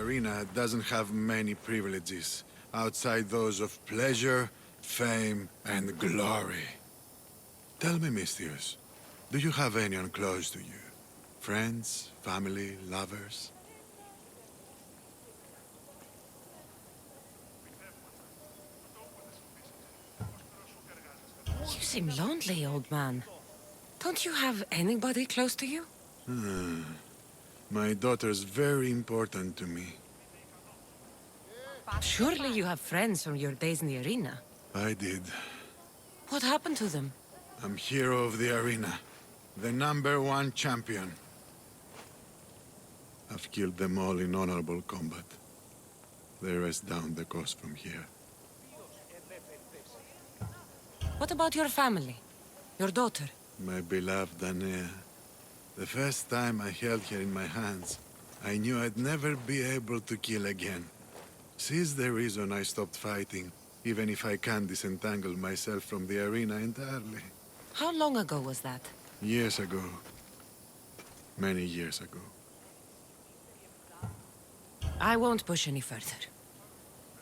Arena doesn't have many privileges outside those of pleasure, fame, and glory. Tell me, Mistius, do you have anyone close to you? Friends, family, lovers? You seem lonely, old man. Don't you have anybody close to you? My daughter's very important to me. Surely you have friends from your days in the arena. I did. What happened to them? I'm hero of the arena. The #1 champion. I've killed them all in honorable combat. They rest down the coast from here. What about your family? Your daughter? My beloved Anea. The first time I held her in my hands, I knew I'd never be able to kill again. She's the reason I stopped fighting, even if I can't disentangle myself from the arena entirely. How long ago was that? Years ago. Many years ago. I won't push any further.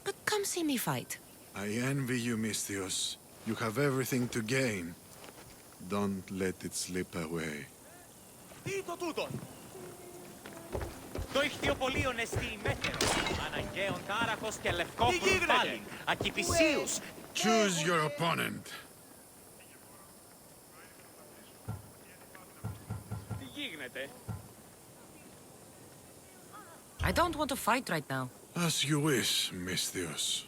But come see me fight. I envy you, Mistios. You have everything to gain. Don't let it slip away. Τι το τούτον! Το ηχθειοπολίον εστί μέθερο, αναγκαίων τάραχος και λευκό φρουφάλι, ακηπησίους. Choose your opponent. Τι γίνεται? I don't want to fight right now. As you wish, Misthios.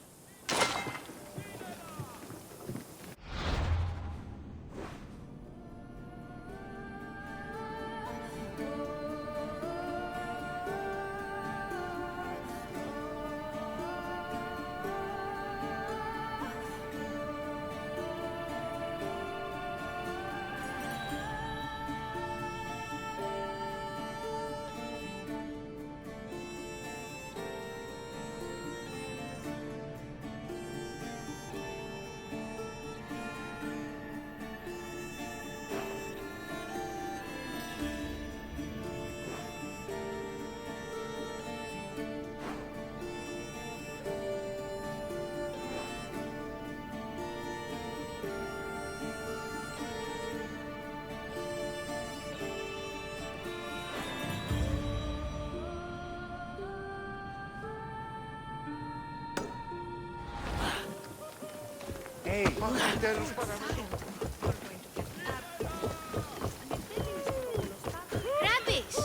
Rubbish!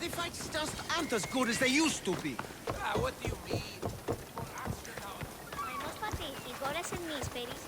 The fights just aren't as good as they used to be. What do you mean? Ενός πατήχη, γόρασε νύσπερις.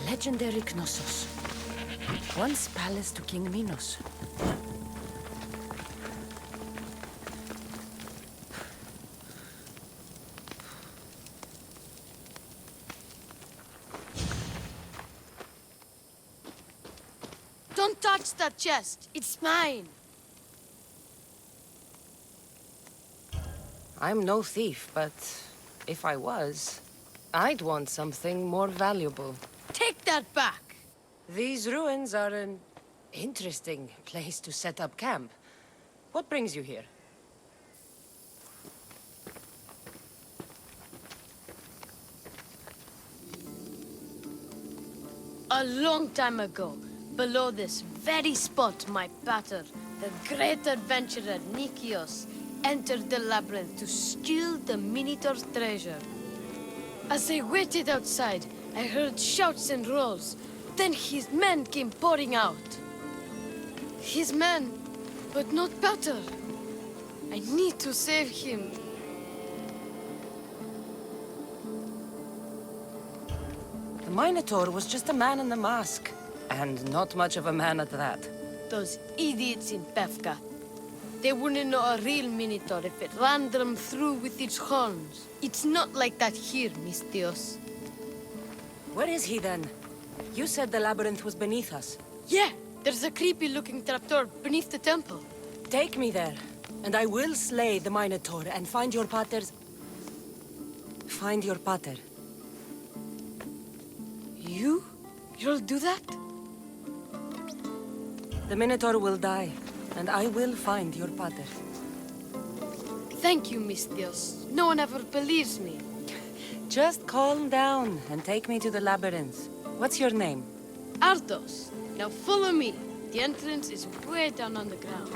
Legendary Knossos. Once palace to King Minos. Don't touch that chest. It's mine. I'm no thief, but if I was, I'd want something more valuable. Take that back! These ruins are an interesting place to set up camp. What brings you here? A long time ago, below this very spot, my pater, the great adventurer Nikios, entered the labyrinth to steal the Minotaur's treasure. As I waited outside, I heard shouts and roars. Then his men came pouring out. His men, but not Pater. I need to save him. The Minotaur was just a man in the mask. And not much of a man at that. Those idiots in Pevka. They wouldn't know a real Minotaur if it ran them through with its horns. It's not like that here, Mistios. Where is he then? You said the labyrinth was beneath us. Yeah, there's a creepy-looking trapdoor beneath the temple. Take me there, and I will slay the Minotaur and find your pater's... Find your pater. You'll do that? The Minotaur will die, and I will find your pater. Thank you, Mistios. No one ever believes me. Just calm down and take me to the labyrinth. What's your name? Ardos. Now follow me. The entrance is way down on the ground.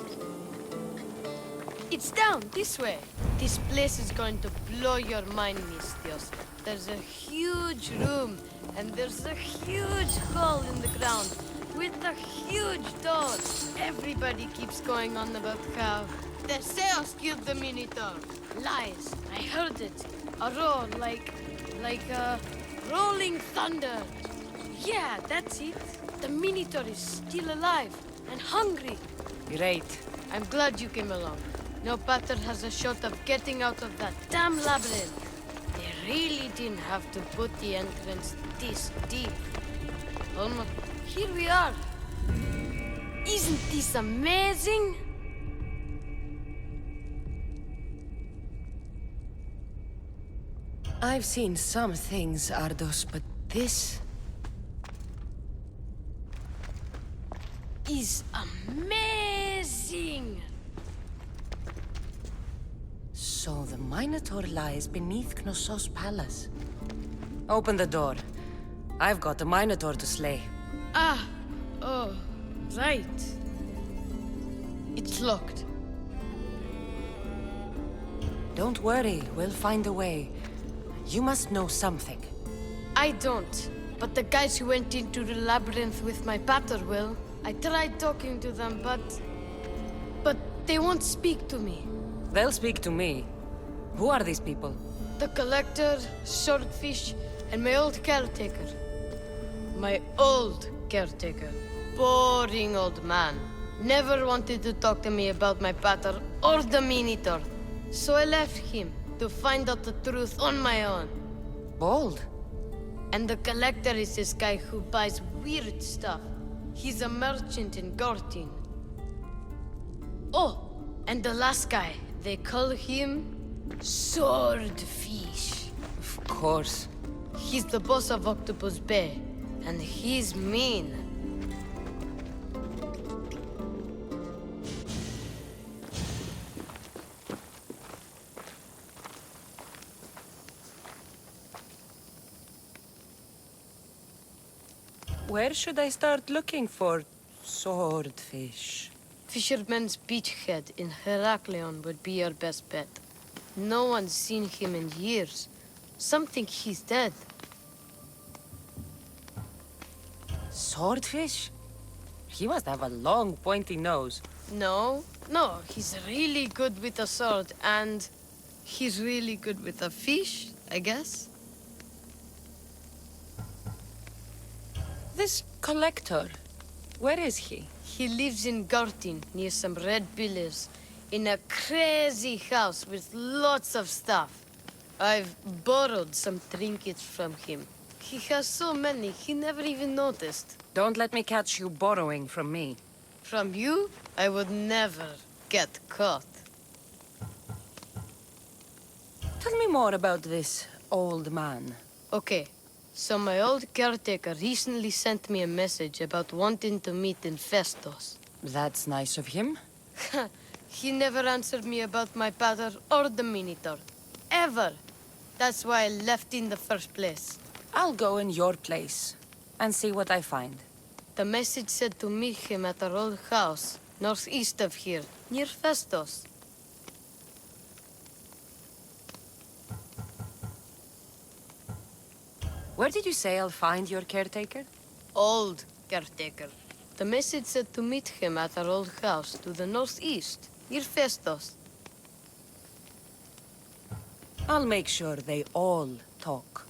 It's down, this way. This place is going to blow your mind, Mistios. There's a huge room, and there's a huge hole in the ground, with a huge door. Everybody keeps going on about how Theseus killed the Minotaur. Lies. I heard it. A roar like rolling thunder. Yeah, that's it. The Minotaur is still alive and hungry. Great. I'm glad you came along. No pater has a shot of getting out of that damn labyrinth. They really didn't have to put the entrance this deep. Almost. Here we are. Isn't this amazing? I've seen some things, Ardos, but this... is amazing! So the Minotaur lies beneath Knossos' palace. Open the door. I've got a Minotaur to slay. Oh, right. It's locked. Don't worry, we'll find a way. You must know something. I don't, but the guys who went into the labyrinth with my pater will. I tried talking to them, but they won't speak to me. They'll speak to me. Who are these people? The Collector, Swordfish, And my old caretaker. My old caretaker. Boring old man. Never wanted to talk to me about my pater or the Minotaur. So I left him to find out the truth on my own. Bold. And the collector is this guy who buys weird stuff. He's a merchant in Gortin. Oh, and the last guy, they call him Swordfish. Of course. He's the boss of Octopus Bay, and he's mean. Where should I start looking for swordfish? Fisherman's Beachhead in Heraklion would be your best bet. No one's seen him in years. Some think he's dead. Swordfish? He must have a long, pointy nose. No, he's really good with a sword, and he's really good with a fish, I guess. This collector, where is he? He lives in Gortin, near some red pillars, in a crazy house with lots of stuff. I've borrowed some trinkets from him. He has so many, he never even noticed. Don't let me catch you borrowing from me. From you, I would never get caught. Tell me more about this old man. Okay, so my old caretaker recently sent me a message about wanting to meet in Festos. That's nice of him. He never answered me about my pater or the Minotaur. Ever. That's why I left in the first place. I'll go in your place and see what I find. The message said to meet him at our old house, northeast of here, near Festos. Where did you say I'll find your caretaker? Old caretaker. The message said to meet him at our old house to the northeast, near Festos. I'll make sure they all talk.